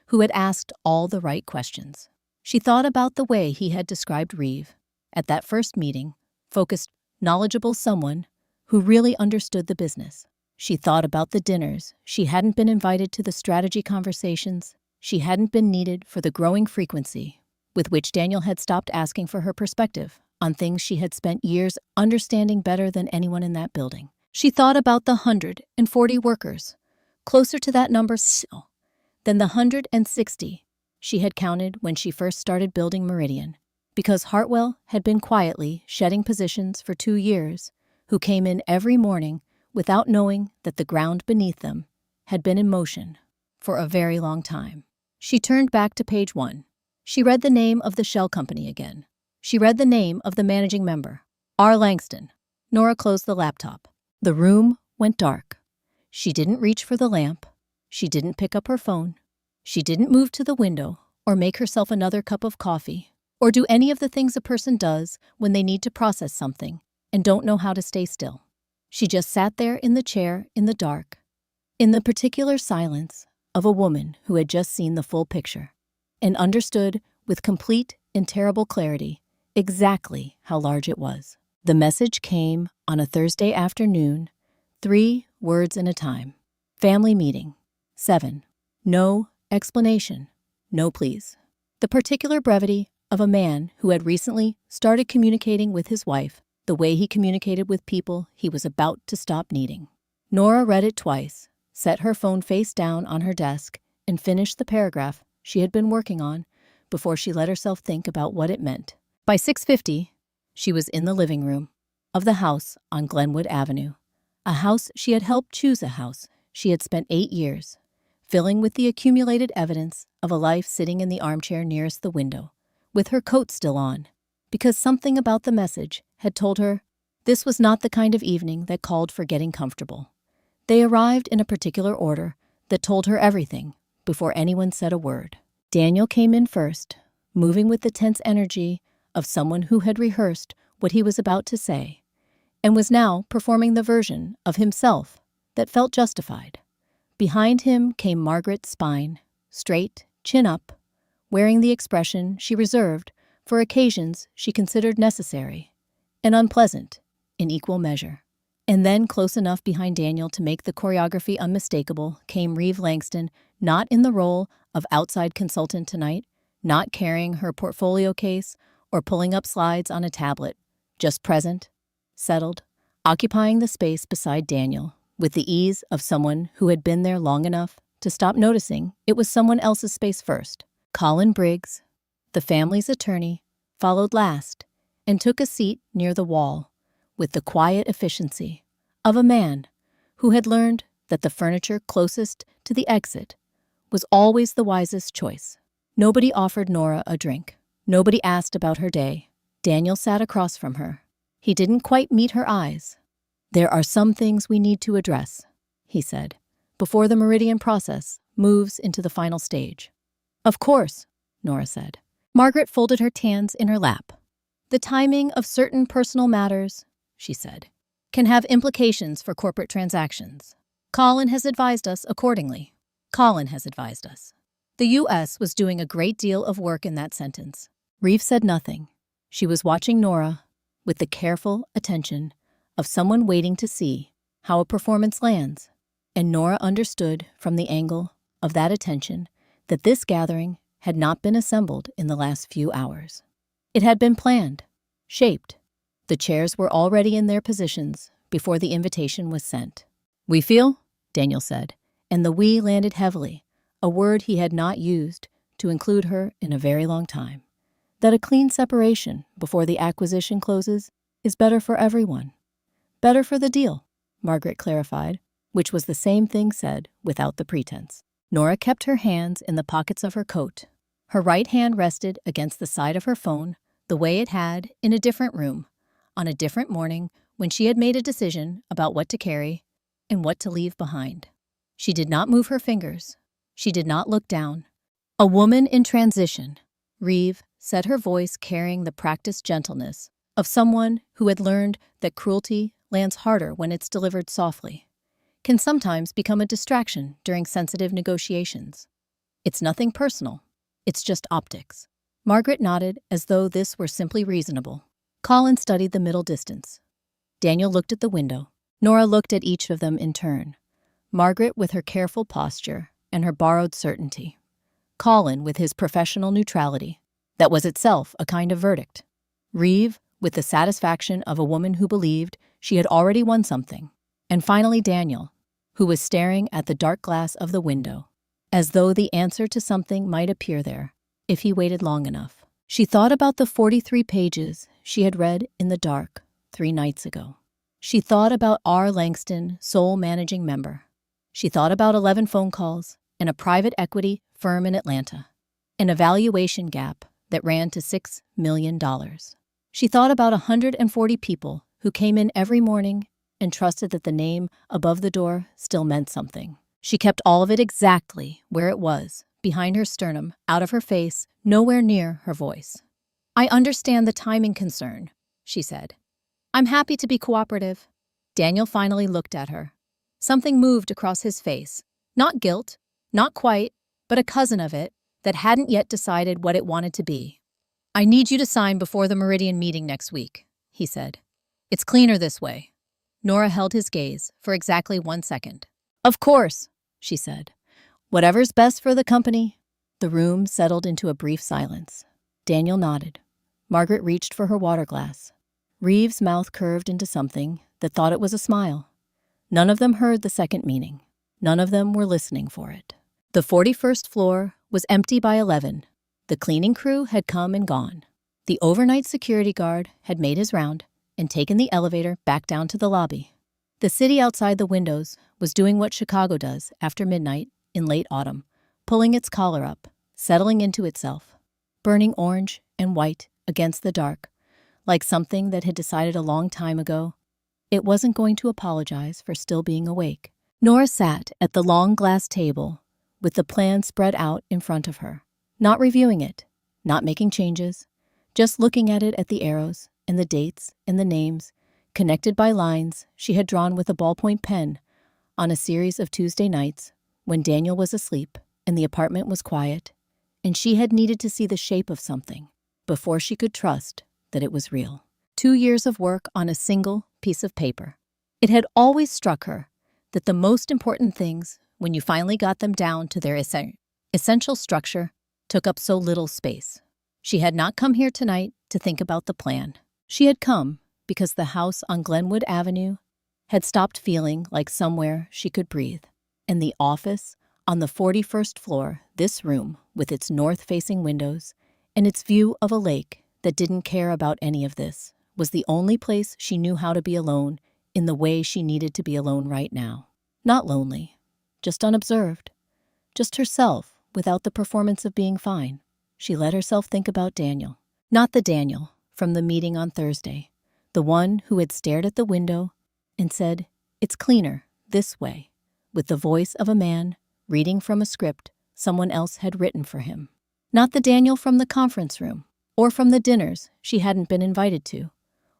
who had asked all the right questions. She thought about the way he had described Reeve at that first meeting, focused, knowledgeable someone who really understood the business. She thought about the dinners she hadn't been invited to, the strategy conversations she hadn't been needed for the growing frequency with which Daniel had stopped asking for her perspective on things she had spent years understanding better than anyone in that building. She thought about the 140 workers, closer to that number still than the 160 she had counted when she first started building Meridian, because Hartwell had been quietly shedding positions for 2 years, who came in every morning without knowing that the ground beneath them had been in motion for a very long time. She turned back to page 1. She read the name of the shell company again. She read the name of the managing member, R. Langston. Nora closed the laptop. The room went dark. She didn't reach for the lamp. She didn't pick up her phone. She didn't move to the window or make herself another cup of coffee or do any of the things a person does when they need to process something and don't know how to stay still. She just sat there in the chair in the dark, in the particular silence of a woman who had just seen the full picture and understood with complete and terrible clarity exactly how large it was. The message came on a Thursday afternoon, 3 words at a time. Family meeting. 7. No explanation. No please. The particular brevity of a man who had recently started communicating with his wife the way he communicated with people he was about to stop needing. Nora read it twice, set her phone face down on her desk, and finished the paragraph she had been working on before she let herself think about what it meant. By 6:50, she was in the living room of the house on Glenwood Avenue, a house she had helped choose, a house she had spent 8 years, filling with the accumulated evidence of a life sitting in the armchair nearest the window, with her coat still on, because something about the message had told her this was not the kind of evening that called for getting comfortable. They arrived in a particular order that told her everything before anyone said a word. Daniel came in first, moving with the tense energy of someone who had rehearsed what he was about to say and was now performing the version of himself that felt justified. Behind him came Margaret Spine, straight, chin up, wearing the expression she reserved for occasions she considered necessary and unpleasant in equal measure. And then, close enough behind Daniel to make the choreography unmistakable, came Reeve Langston, Not in the role of outside consultant tonight, not carrying her portfolio case or pulling up slides on a tablet, just present, settled, occupying the space beside Daniel with the ease of someone who had been there long enough to stop noticing it was someone else's space first. Colin Briggs, the family's attorney, followed last and took a seat near the wall with the quiet efficiency of a man who had learned that the furniture closest to the exit was always the wisest choice. Nobody offered Nora a drink. Nobody asked about her day. Daniel sat across from her. He didn't quite meet her eyes. "There are some things we need to address," he said, "before the Meridian process moves into the final stage." "Of course," Nora said. Margaret folded her hands in her lap. "The timing of certain personal matters," she said, "can have implications for corporate transactions. Colin has advised us accordingly." Colin has advised us. The U.S. was doing a great deal of work in that sentence. Reeve said nothing. She was watching Nora with the careful attention of someone waiting to see how a performance lands, and Nora understood from the angle of that attention that this gathering had not been assembled in the last few hours. It had been planned, shaped. The chairs were already in their positions before the invitation was sent. "We feel," Daniel said, and the "we" landed heavily, a word he had not used to include her in a very long time, "that a clean separation before the acquisition closes is better for everyone. Better for the deal," Margaret clarified, which was the same thing said without the pretense. Nora kept her hands in the pockets of her coat. Her right hand rested against the side of her phone the way it had in a different room, on a different morning when she had made a decision about what to carry and what to leave behind. She did not move her fingers. She did not look down. "A woman in transition," Reeve said, her voice carrying the practiced gentleness of someone who had learned that cruelty lands harder when it's delivered softly, can sometimes become a distraction during sensitive negotiations. "It's nothing personal. It's just optics." Margaret nodded as though this were simply reasonable. Colin studied the middle distance. Daniel looked at the window. Nora looked at each of them in turn. Margaret with her careful posture and her borrowed certainty. Colin with his professional neutrality. That was itself a kind of verdict. Reeve with the satisfaction of a woman who believed she had already won something. And finally Daniel, who was staring at the dark glass of the window, as though the answer to something might appear there if he waited long enough. She thought about the 43 pages she had read in the dark 3 nights ago. She thought about R. Langston, sole managing member. She thought about 11 phone calls and a private equity firm in Atlanta, an evaluation gap that ran to $6 million. She thought about 140 people who came in every morning and trusted that the name above the door still meant something. She kept all of it exactly where it was, behind her sternum, out of her face, nowhere near her voice. "I understand the timing concern," she said. "I'm happy to be cooperative." Daniel finally looked at her. Something moved across his face. Not guilt, not quite, but a cousin of it that hadn't yet decided what it wanted to be. "I need you to sign before the Meridian meeting next week," he said. "It's cleaner this way." Nora held his gaze for exactly 1 second. "Of course," she said. "Whatever's best for the company." The room settled into a brief silence. Daniel nodded. Margaret reached for her water glass. Reeve's mouth curved into something that thought it was a smile. None of them heard the second meaning. None of them were listening for it. The 41st floor was empty by 11. The cleaning crew had come and gone. The overnight security guard had made his round and taken the elevator back down to the lobby. The city outside the windows was doing what Chicago does after midnight in late autumn, pulling its collar up, settling into itself, burning orange and white against the dark, like something that had decided a long time ago it wasn't going to apologize for still being awake. Nora sat at the long glass table with the plan spread out in front of her, not reviewing it, not making changes, just looking at it at the arrows and the dates and the names, connected by lines she had drawn with a ballpoint pen on a series of Tuesday nights when Daniel was asleep and the apartment was quiet, and she had needed to see the shape of something before she could trust that it was real. 2 years of work on a single piece of paper. It had always struck her that the most important things when you finally got them down to their essential structure, took up so little space. She had not come here tonight to think about the plan. She had come because the house on Glenwood Avenue had stopped feeling like somewhere she could breathe. And the office on the 41st floor, this room with its north-facing windows and its view of a lake that didn't care about any of this, was the only place she knew how to be alone in the way she needed to be alone right now. Not lonely, just unobserved, just herself without the performance of being fine. She let herself think about Daniel. Not the Daniel from the meeting on Thursday, the one who had stared at the window and said, "It's cleaner this way," with the voice of a man reading from a script someone else had written for him. Not the Daniel from the conference room, or from the dinners she hadn't been invited to,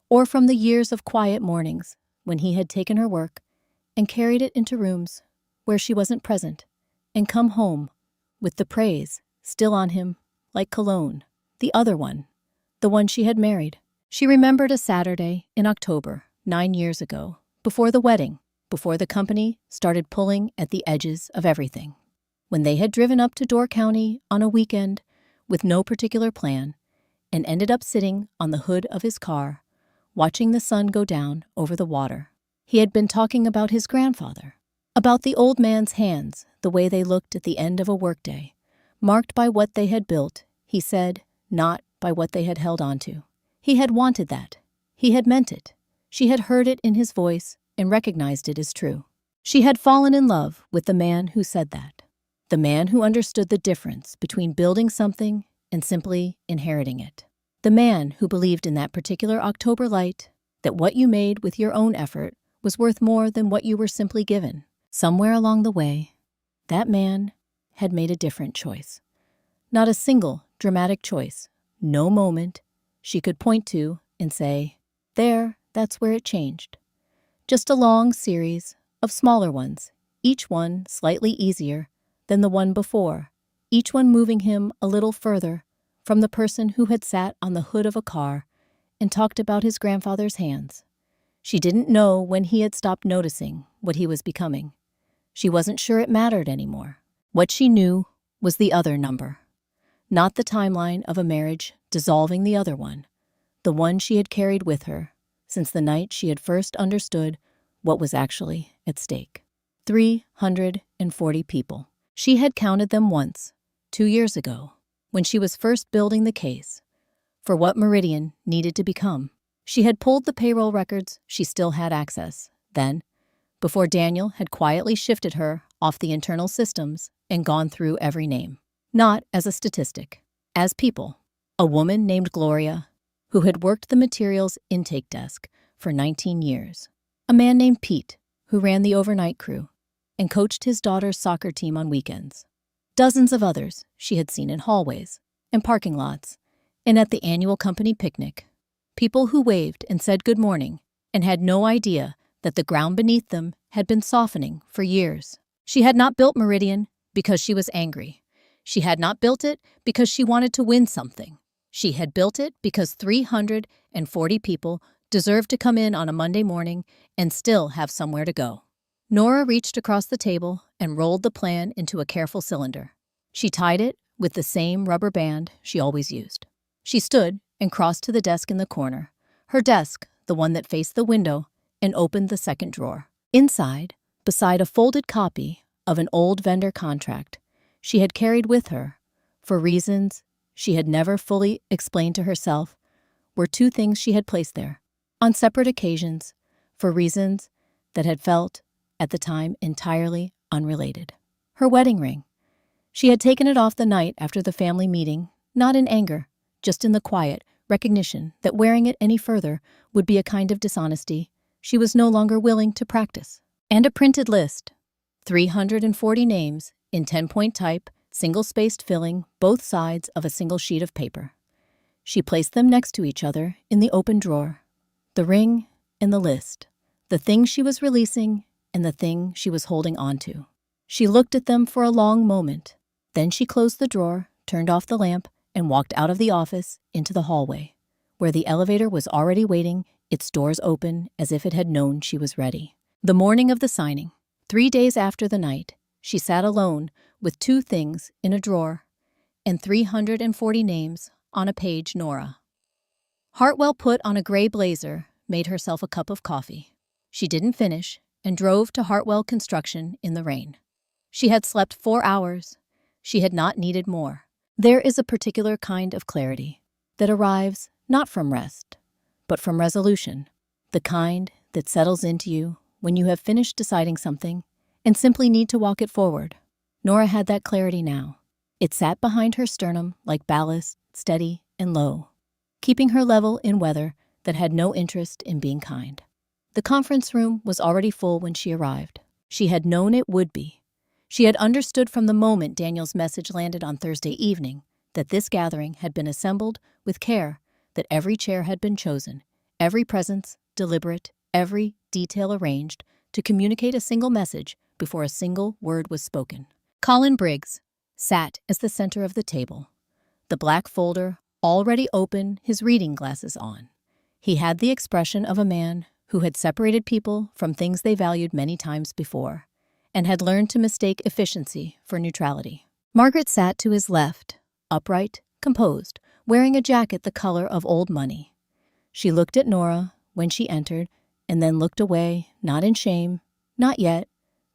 or from the years of quiet mornings when he had taken her work and carried it into rooms where she wasn't present, and come home with the praise still on him like cologne. The other one, the one she had married. She remembered a Saturday in October, 9 years ago, before the wedding, before the company started pulling at the edges of everything. When they had driven up to Door County on a weekend with no particular plan and ended up sitting on the hood of his car, watching the sun go down over the water. He had been talking about his grandfather, about the old man's hands, the way they looked at the end of a workday, marked by what they had built, he said, not by what they had held onto. He had wanted that. He had meant it. She had heard it in his voice and recognized it as true. She had fallen in love with the man who said that. The man who understood the difference between building something and simply inheriting it. The man who believed in that particular October light, that what you made with your own effort was worth more than what you were simply given. Somewhere along the way, that man had made a different choice. Not a single dramatic choice, no moment she could point to and say, "There, that's where it changed." Just a long series of smaller ones, each one slightly easier than the one before, each one moving him a little further from the person who had sat on the hood of a car and talked about his grandfather's hands. She didn't know when he had stopped noticing what he was becoming. She wasn't sure it mattered anymore. What she knew was the other number, not the timeline of a marriage dissolving the other one, the one she had carried with her since the night she had first understood what was actually at stake. 340 people. She had counted them once, 2 years ago, when she was first building the case for what Meridian needed to become. She had pulled the payroll records she still had access, then, before Daniel had quietly shifted her off the internal systems and gone through every name. Not as a statistic, as people. A woman named Gloria, who had worked the materials intake desk for 19 years. A man named Pete, who ran the overnight crew and coached his daughter's soccer team on weekends. Dozens of others she had seen in hallways and parking lots and at the annual company picnic. People who waved and said good morning and had no idea that the ground beneath them had been softening for years. She had not built Meridian because she was angry. She had not built it because she wanted to win something. She had built it because 340 people deserved to come in on a Monday morning and still have somewhere to go. Nora reached across the table and rolled the plan into a careful cylinder. She tied it with the same rubber band she always used. She stood and crossed to the desk in the corner, her desk, the one that faced the window, and opened the second drawer. Inside, beside a folded copy of an old vendor contract she had carried with her, for reasons she had never fully explained to herself, were 2 things she had placed there, on separate occasions, for reasons that had felt, at the time, entirely unrelated. Her wedding ring. She had taken it off the night after the family meeting, not in anger, just in the quiet recognition that wearing it any further would be a kind of dishonesty she was no longer willing to practice. And a printed list. 340 names in 10-point type, single-spaced filling both sides of a single sheet of paper. She placed them next to each other in the open drawer. The ring and the list. The thing she was releasing and the thing she was holding onto. She looked at them for a long moment. Then she closed the drawer, turned off the lamp, and walked out of the office into the hallway, where the elevator was already waiting, its doors open as if it had known she was ready. The morning of the signing, 3 days after the night She sat alone with 2 things in a drawer and 340 names on a page. Nora Hartwell put on a gray blazer, made herself a cup of coffee. She didn't finish and drove to Hartwell Construction in the rain. She had slept 4 hours. She had not needed more. There is a particular kind of clarity that arrives not from rest, but from resolution, the kind that settles into you when you have finished deciding something and simply need to walk it forward. Nora had that clarity now. It sat behind her sternum like ballast, steady and low, keeping her level in weather that had no interest in being kind. The conference room was already full when she arrived. She had known it would be. She had understood from the moment Daniel's message landed on Thursday evening that this gathering had been assembled with care, that every chair had been chosen, every presence deliberate, every detail arranged to communicate a single message before a single word was spoken. Colin Briggs sat as the center of the table, the black folder already open, his reading glasses on. He had the expression of a man who had separated people from things they valued many times before, and had learned to mistake efficiency for neutrality. Margaret sat to his left, upright, composed, wearing a jacket the color of old money. She looked at Nora when she entered, and then looked away, not in shame, not yet,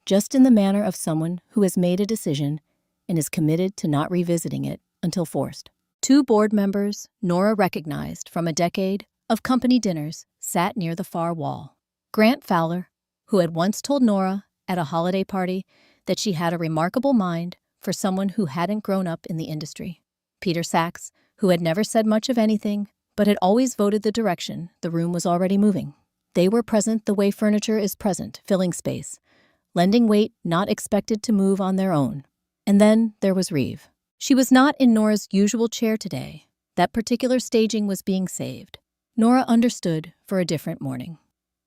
just in the manner of someone who has made a decision and is committed to not revisiting it until forced. 2 board members Nora recognized from a decade of company dinners sat near the far wall. Grant Fowler, who had once told Nora at a holiday party that she had a remarkable mind for someone who hadn't grown up in the industry. Peter Sachs, who had never said much of anything, but had always voted the direction the room was already moving. They were present the way furniture is present, filling space, lending weight not expected to move on their own. And then there was Reeve. She was not in Nora's usual chair today. That particular staging was being saved. Nora understood for a different morning.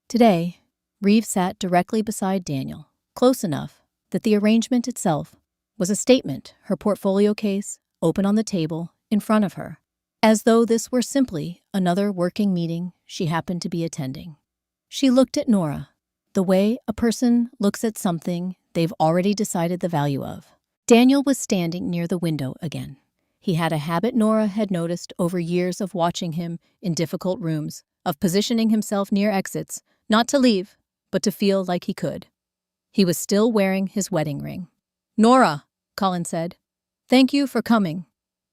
Today, Reeve sat directly beside Daniel, close enough that the arrangement itself was a statement, her portfolio case open on the table in front of her, as though this were simply another working meeting she happened to be attending. She looked at Nora, the way a person looks at something they've already decided the value of. Daniel was standing near the window again. He had a habit Nora had noticed over years of watching him in difficult rooms, of positioning himself near exits, not to leave, but to feel like he could. He was still wearing his wedding ring. "Nora," Colin said, "thank you for coming."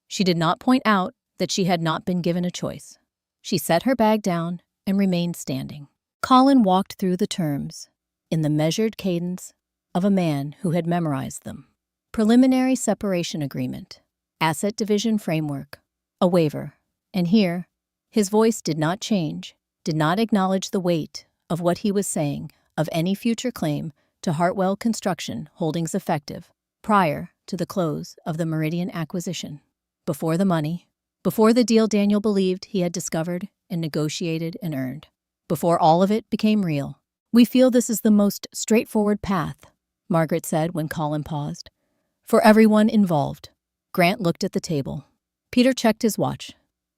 She did not point out that she had not been given a choice. She set her bag down and remained standing. Colin walked through the terms in the measured cadence of a man who had memorized them. Preliminary separation agreement, asset division framework, a waiver, and here, his voice did not change, did not acknowledge the weight of what he was saying, of any future claim to Hartwell Construction Holdings effective prior to the close of the Meridian acquisition, before the money, before the deal Daniel believed he had discovered and negotiated and earned, before all of it became real. "We feel this is the most straightforward path," Margaret said when Colin paused. "For everyone involved." Grant looked at the table. Peter checked his watch.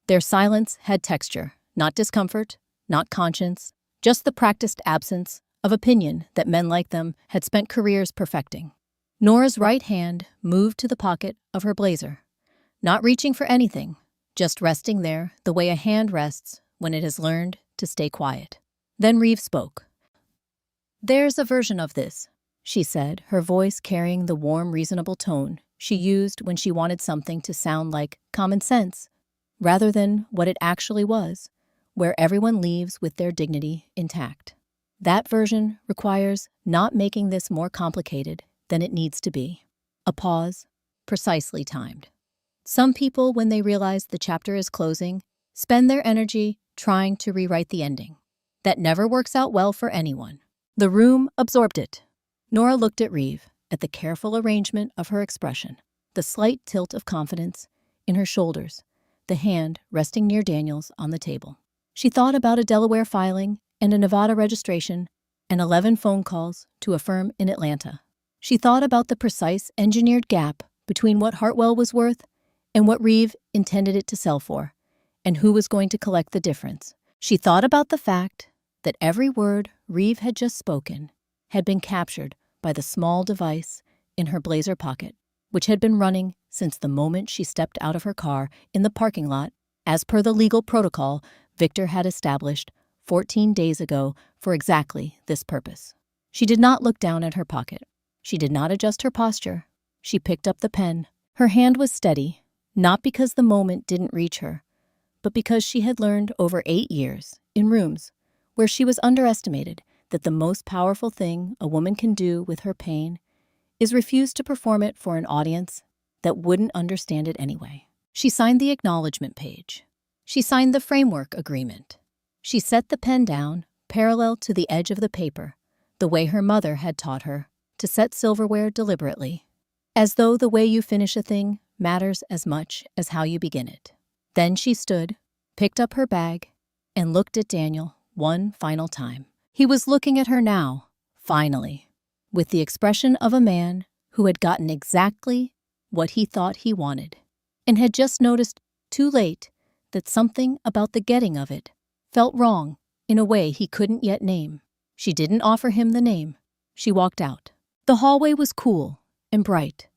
Their silence had texture, not discomfort, not conscience, just the practiced absence of opinion that men like them had spent careers perfecting. Nora's right hand moved to the pocket of her blazer, not reaching for anything, just resting there the way a hand rests when it has learned to stay quiet. Then Reeve spoke. "There's a version of this," she said, her voice carrying the warm, reasonable tone she used when she wanted something to sound like common sense, rather than what it actually was, where everyone leaves with their dignity intact. That version requires not making this more complicated than it needs to be. A pause, precisely timed. Some people, when they realize the chapter is closing, spend their energy trying to rewrite the ending. That never works out well for anyone. The room absorbed it. Nora looked at Reeve, at the careful arrangement of her expression, the slight tilt of confidence in her shoulders, the hand resting near Daniel's on the table. She thought about a Delaware filing and a Nevada registration and 11 phone calls to a firm in Atlanta. She thought about the precise engineered gap between what Hartwell was worth and what Reeve intended it to sell for, and who was going to collect the difference. She thought about the fact that every word Reeve had just spoken had been captured by the small device in her blazer pocket, which had been running since the moment she stepped out of her car in the parking lot, as per the legal protocol Victor had established 14 days ago for exactly this purpose. She did not look down at her pocket. She did not adjust her posture. She picked up the pen. Her hand was steady, not because the moment didn't reach her, but because she had learned over 8 years, in rooms where she was underestimated, that the most powerful thing a woman can do with her pain is refuse to perform it for an audience that wouldn't understand it anyway. She signed the acknowledgement page. She signed the framework agreement. She set the pen down, parallel to the edge of the paper, the way her mother had taught her to set silverware deliberately, as though the way you finish a thing matters as much as how you begin it. Then she stood, picked up her bag, and looked at Daniel one final time. He was looking at her now, finally, with the expression of a man who had gotten exactly what he thought he wanted, and had just noticed too late that something about the getting of it felt wrong in a way he couldn't yet name. She didn't offer him the name. She walked out. The hallway was cool and bright,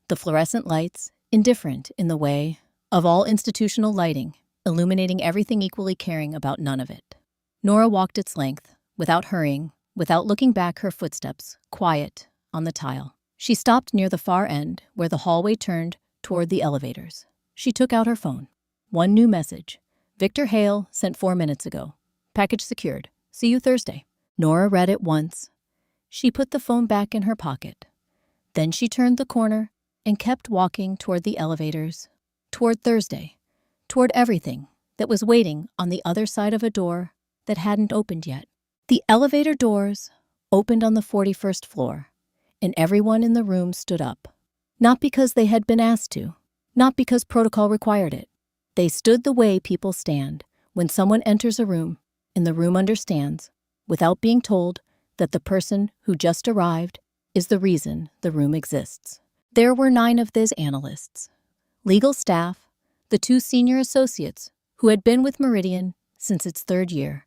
the fluorescent lights indifferent in the way of all institutional lighting, illuminating everything, equally caring about none of it. Nora walked its length, without hurrying, without looking back, her footsteps quiet on the tile. She stopped near the far end where the hallway turned toward the elevators. She took out her phone. One new message. Victor Hale sent 4 minutes ago. Package secured. See you Thursday. Nora read it once. She put the phone back in her pocket. Then she turned the corner and kept walking toward the elevators, toward Thursday, toward everything that was waiting on the other side of a door that hadn't opened yet. The elevator doors opened on the 41st floor, and everyone in the room stood up. Not because they had been asked to, not because protocol required it. They stood the way people stand when someone enters a room and the room understands, without being told, that the person who just arrived is the reason the room exists. There were 9 of these analysts, legal staff, the 2 senior associates who had been with Meridian since its 3rd year,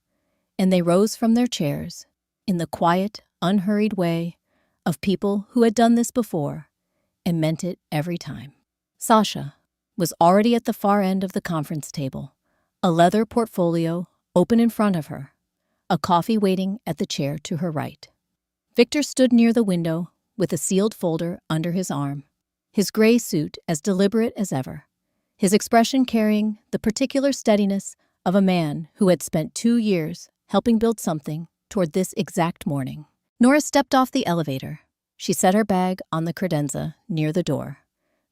and they rose from their chairs in the quiet, unhurried way of people who had done this before and meant it every time. Sasha was already at the far end of the conference table, a leather portfolio open in front of her, a coffee waiting at the chair to her right. Victor stood near the window with a sealed folder under his arm, his gray suit as deliberate as ever, his expression carrying the particular steadiness of a man who had spent 2 years helping build something toward this exact morning. Nora stepped off the elevator. She set her bag on the credenza near the door,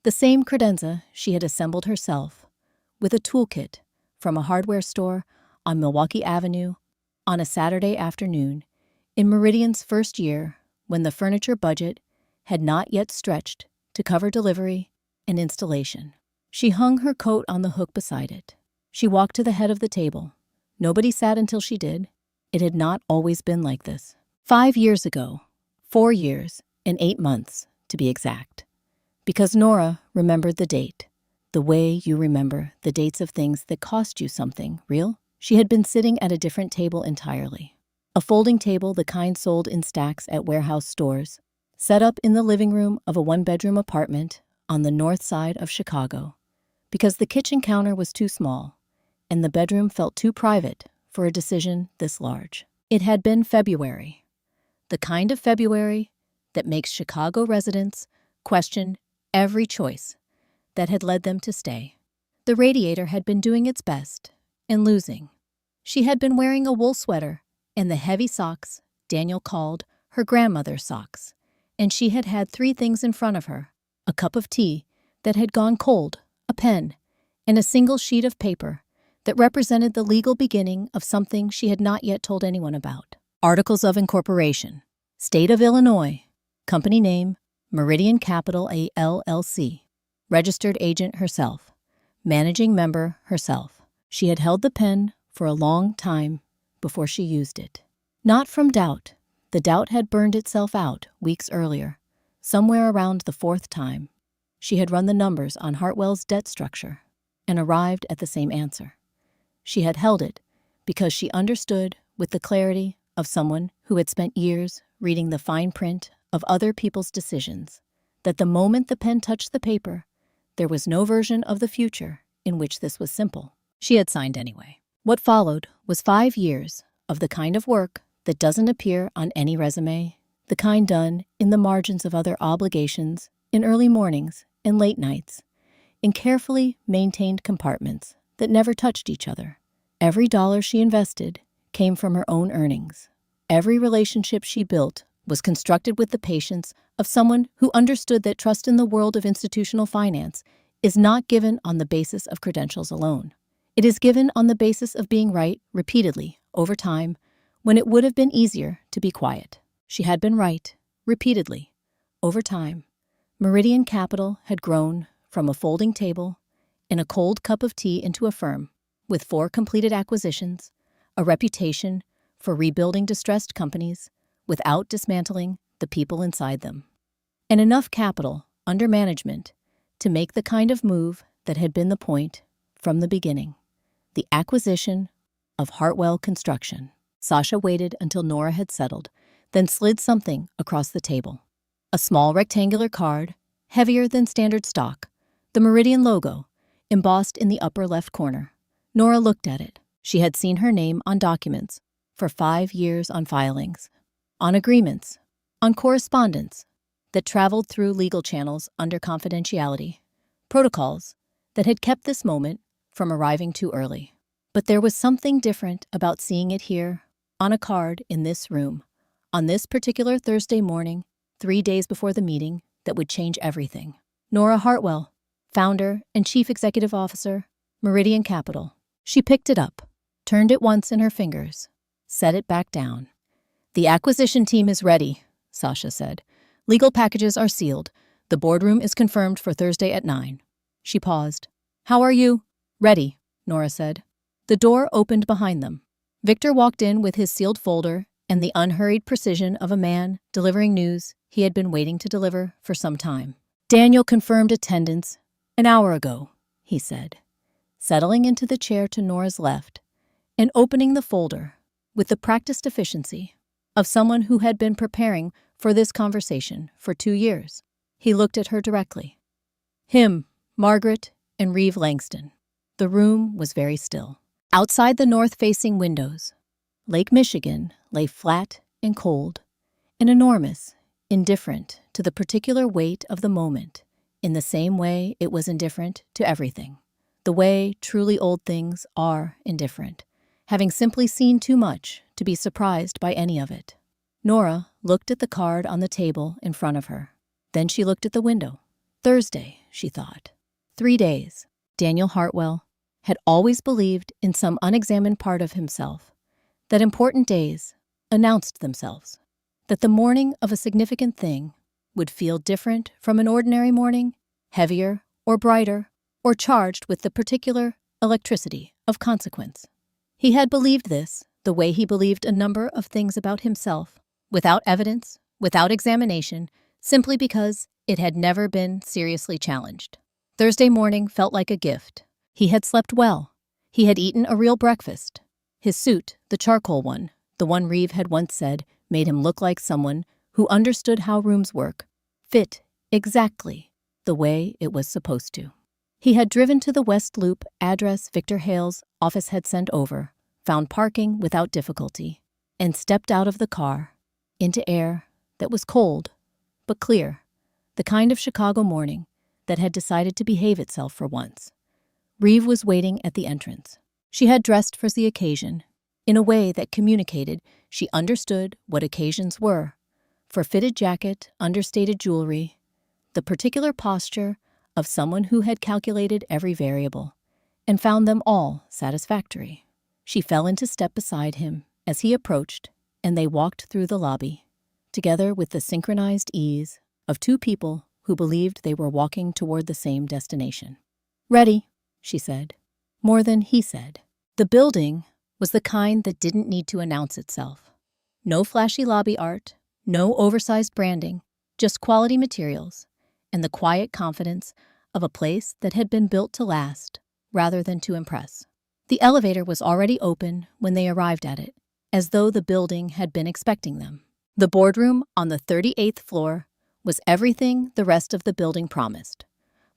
the same credenza she had assembled herself, with a toolkit from a hardware store on Milwaukee Avenue on a Saturday afternoon in Meridian's first year, when the furniture budget had not yet stretched to cover delivery and installation. She hung her coat on the hook beside it. She walked to the head of the table. Nobody sat until she did. It had not always been like this. 5 years ago, 4 years and 8 months, to be exact. Because Nora remembered the date, the way you remember the dates of things that cost you something real. She had been sitting at a different table entirely. A folding table, the kind sold in stacks at warehouse stores, set up in the living room of a 1-bedroom apartment on the north side of Chicago, because the kitchen counter was too small, and the bedroom felt too private for a decision this large. It had been February, the kind of February that makes Chicago residents question every choice that had led them to stay. The radiator had been doing its best and losing. She had been wearing a wool sweater and the heavy socks Daniel called her grandmother's socks, and she had had 3 things in front of her: a cup of tea that had gone cold, a pen, and a single sheet of paper that represented the legal beginning of something she had not yet told anyone about. Articles of Incorporation. State of Illinois. Company name, Meridian Capital LLC. Registered agent herself. Managing member herself. She had held the pen for a long time before she used it. Not from doubt. The doubt had burned itself out weeks earlier, somewhere around the 4th time. She had run the numbers on Hartwell's debt structure and arrived at the same answer. She had held it because she understood with the clarity of someone who had spent years reading the fine print of other people's decisions that the moment the pen touched the paper, there was no version of the future in which this was simple. She had signed anyway. What followed was 5 years of the kind of work that doesn't appear on any resume, the kind done in the margins of other obligations, in early mornings and late nights, in carefully maintained compartments that never touched each other. Every dollar she invested came from her own earnings. Every relationship she built was constructed with the patience of someone who understood that trust in the world of institutional finance is not given on the basis of credentials alone. It is given on the basis of being right repeatedly over time when it would have been easier to be quiet. She had been right repeatedly over time. Meridian Capital had grown from a folding table and a cold cup of tea into a firm with 4 completed acquisitions, a reputation for rebuilding distressed companies without dismantling the people inside them, and enough capital under management to make the kind of move that had been the point from the beginning, the acquisition of Hartwell Construction. Sasha waited until Nora had settled, then slid something across the table. A small rectangular card, heavier than standard stock, the Meridian logo, embossed in the upper left corner. Nora looked at it. She had seen her name on documents for 5 years, on filings, on agreements, on correspondence that traveled through legal channels under confidentiality, protocols that had kept this moment from arriving too early. But there was something different about seeing it here, on a card in this room, on this particular Thursday morning, 3 days before the meeting that would change everything. Nora Hartwell, founder and chief executive officer, Meridian Capital. She picked it up, turned it once in her fingers, set it back down. "The acquisition team is ready," Sasha said. "Legal packages are sealed. The boardroom is confirmed for Thursday at 9. She paused. "How are you?" "Ready," Nora said. The door opened behind them. Victor walked in with his sealed folder and the unhurried precision of a man delivering news he had been waiting to deliver for some time. "Daniel confirmed attendance an hour ago," he said, settling into the chair to Nora's left and opening the folder with the practiced efficiency of someone who had been preparing for this conversation for 2 years. He looked at her directly. Him, Margaret, and Reeve Langston. The room was very still. Outside the north-facing windows, Lake Michigan lay flat and cold, and enormous, indifferent to the particular weight of the moment, in the same way it was indifferent to everything. The way truly old things are indifferent, having simply seen too much to be surprised by any of it. Nora looked at the card on the table in front of her. Then she looked at the window. Thursday, she thought. 3 days. Daniel Hartwell had always believed in some unexamined part of himself that important days announced themselves, that the morning of a significant thing would feel different from an ordinary morning, heavier or brighter, or charged with the particular electricity of consequence. He had believed this the way he believed a number of things about himself, without evidence, without examination, simply because it had never been seriously challenged. Thursday morning felt like a gift. He had slept well. He had eaten a real breakfast. His suit, the charcoal one, the one Reeve had once said made him look like someone who understood how rooms work, fit exactly the way it was supposed to. He had driven to the West Loop address Victor Hale's office had sent over, found parking without difficulty, and stepped out of the car into air that was cold but clear, the kind of Chicago morning that had decided to behave itself for once. Reeve was waiting at the entrance. She had dressed for the occasion in a way that communicated she understood what occasions were, for fitted jacket, understated jewelry, the particular posture of someone who had calculated every variable and found them all satisfactory. She fell into step beside him as he approached, and they walked through the lobby, together with the synchronized ease of 2 people who believed they were walking toward the same destination. "Ready," she said, more than he said. The building was the kind that didn't need to announce itself. No flashy lobby art, no oversized branding, just quality materials and the quiet confidence of a place that had been built to last rather than to impress. The elevator was already open when they arrived at it, as though the building had been expecting them. The boardroom on the 38th floor was everything the rest of the building promised.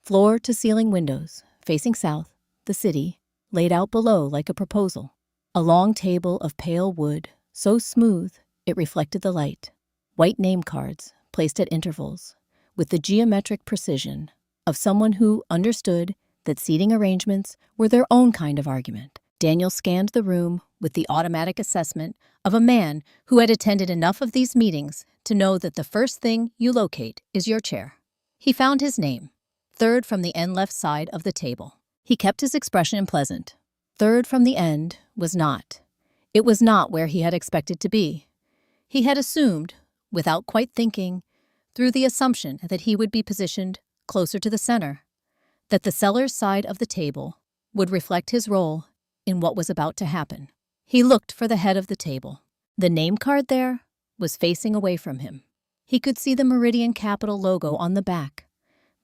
Floor-to-ceiling windows, facing south, the city, laid out below like a proposal. A long table of pale wood, so smooth it reflected the light. White name cards, placed at intervals, with the geometric precision of someone who understood that seating arrangements were their own kind of argument. Daniel scanned the room with the automatic assessment of a man who had attended enough of these meetings to know that the first thing you locate is your chair. He found his name, third from the end left side of the table. He kept his expression pleasant. Third from the end was not. It was not where he had expected to be. He had assumed, without quite thinking, through the assumption that he would be positioned closer to the center, that the seller's side of the table would reflect his role in what was about to happen. He looked for the head of the table. The name card there was facing away from him. He could see the Meridian Capital logo on the back,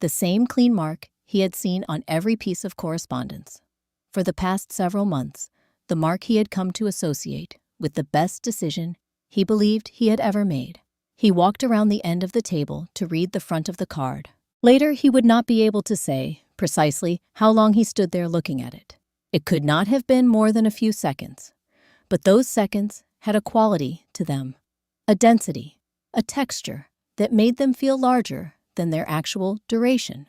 the same clean mark he had seen on every piece of correspondence. For the past several months, the mark he had come to associate with the best decision he believed he had ever made. He walked around the end of the table to read the front of the card. Later, he would not be able to say precisely how long he stood there looking at it. It could not have been more than a few seconds, but those seconds had a quality to them, a density, a texture that made them feel larger than their actual duration,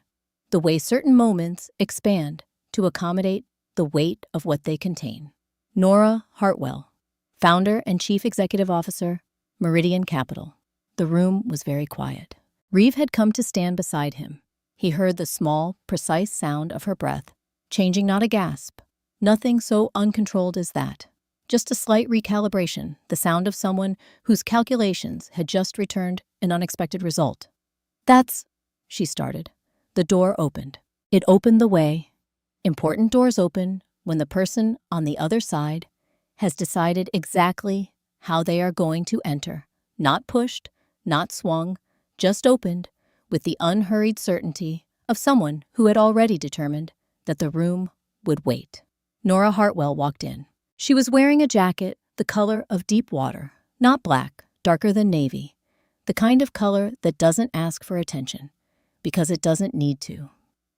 the way certain moments expand to accommodate the weight of what they contain. Nora Hartwell, founder and chief executive officer, Meridian Capital. The room was very quiet. Reeve had come to stand beside him. He heard the small, precise sound of her breath, changing not a gasp. Nothing so uncontrolled as that. Just a slight recalibration, the sound of someone whose calculations had just returned an unexpected result. "That's," she started. The door opened. It opened the way. Important doors open when the person on the other side has decided exactly how they are going to enter. Not pushed, not swung, just opened with the unhurried certainty of someone who had already determined that the room would wait. Nora Hartwell walked in. She was wearing a jacket the color of deep water, not black, darker than navy, the kind of color that doesn't ask for attention, because it doesn't need to.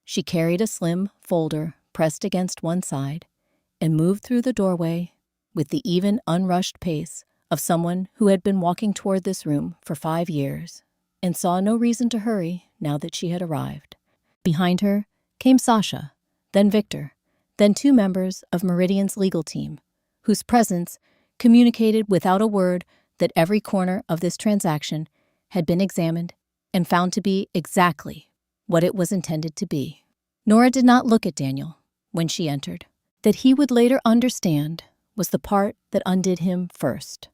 She carried a slim folder pressed against one side and moved through the doorway with the even, unrushed pace of someone who had been walking toward this room for 5 years and saw no reason to hurry now that she had arrived. Behind her came Sasha, then Victor, then 2 members of Meridian's legal team, whose presence communicated without a word that every corner of this transaction had been examined and found to be exactly what it was intended to be. Nora did not look at Daniel when she entered. That he would later understand was the part that undid him first.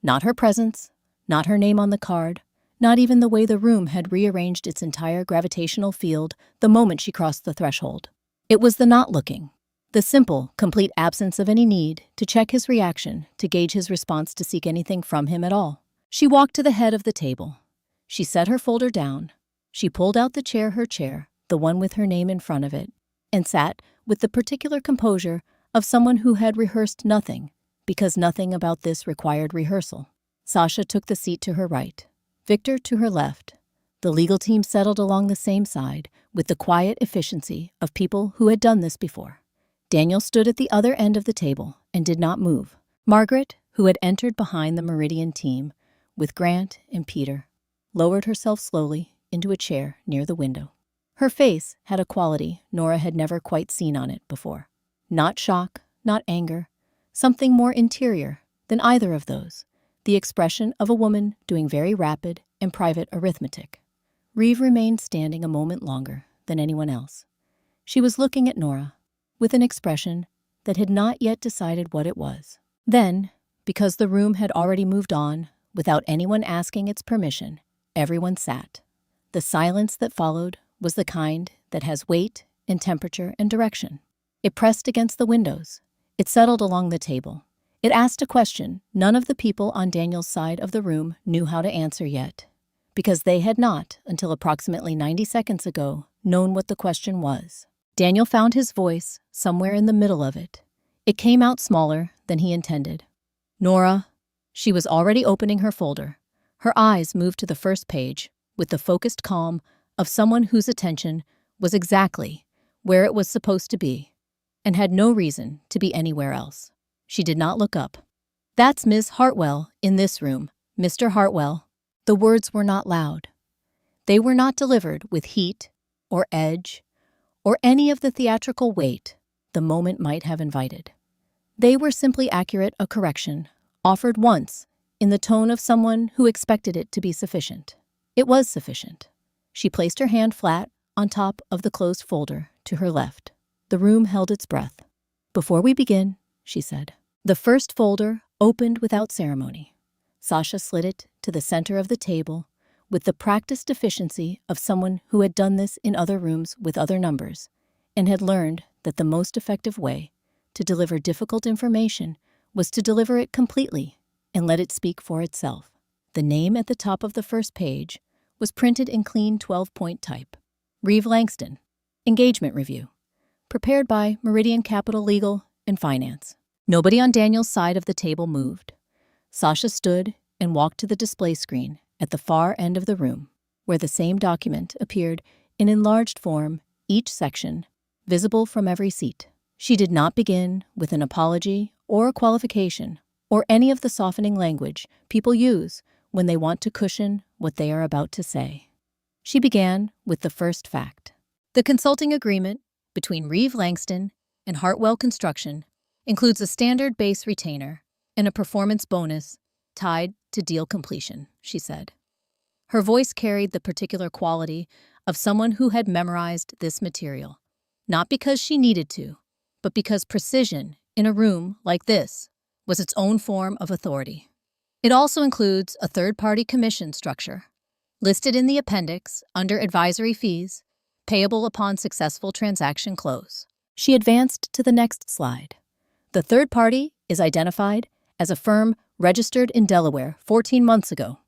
Not her presence, not her name on the card, not even the way the room had rearranged its entire gravitational field the moment she crossed the threshold. It was the not looking. The simple, complete absence of any need to check his reaction, to gauge his response, to seek anything from him at all. She walked to the head of the table. She set her folder down. She pulled out her chair, the one with her name in front of it, and sat with the particular composure of someone who had rehearsed nothing, because nothing about this required rehearsal. Sasha took the seat to her right, Victor to her left. The legal team settled along the same side with the quiet efficiency of people who had done this before. Daniel stood at the other end of the table and did not move. Margaret, who had entered behind the Meridian team with Grant and Peter, lowered herself slowly into a chair near the window. Her face had a quality Nora had never quite seen on it before. Not shock, not anger, something more interior than either of those, the expression of a woman doing very rapid and private arithmetic. Reeve remained standing a moment longer than anyone else. She was looking at Nora with an expression that had not yet decided what it was. Then, because the room had already moved on, without anyone asking its permission, everyone sat. The silence that followed was the kind that has weight and temperature and direction. It pressed against the windows. It settled along the table. It asked a question none of the people on Daniel's side of the room knew how to answer yet, because they had not, until approximately 90 seconds ago, known what the question was. Daniel found his voice somewhere in the middle of it. It came out smaller than he intended. "Nora." She was already opening her folder. Her eyes moved to the first page, with the focused calm of someone whose attention was exactly where it was supposed to be and had no reason to be anywhere else. She did not look up. "That's Miss Hartwell in this room, Mr. Hartwell." The words were not loud. They were not delivered with heat or edge or any of the theatrical weight the moment might have invited. They were simply accurate, a correction, offered once in the tone of someone who expected it to be sufficient. It was sufficient. She placed her hand flat on top of the closed folder to her left. The room held its breath. "Before we begin," she said. The first folder opened without ceremony. Sasha slid it to the center of the table with the practiced efficiency of someone who had done this in other rooms with other numbers and had learned that the most effective way to deliver difficult information was to deliver it completely and let it speak for itself. The name at the top of the first page was printed in clean 12-point type. Reeve Langston, Engagement Review, prepared by Meridian Capital Legal and Finance. Nobody on Daniel's side of the table moved. Sasha stood and walked to the display screen at the far end of the room, where the same document appeared in enlarged form, each section visible from every seat. She did not begin with an apology or a qualification or any of the softening language people use when they want to cushion what they are about to say. She began with the first fact. The consulting agreement between Reeve Langston and Hartwell Construction includes a standard base retainer and a performance bonus tied to deal completion, she said. Her voice carried the particular quality of someone who had memorized this material, not because she needed to, but because precision in a room like this was its own form of authority. It also includes a third-party commission structure, listed in the appendix under advisory fees, payable upon successful transaction close. She advanced to the next slide. The third party is identified as a firm registered in Delaware 14 months ago.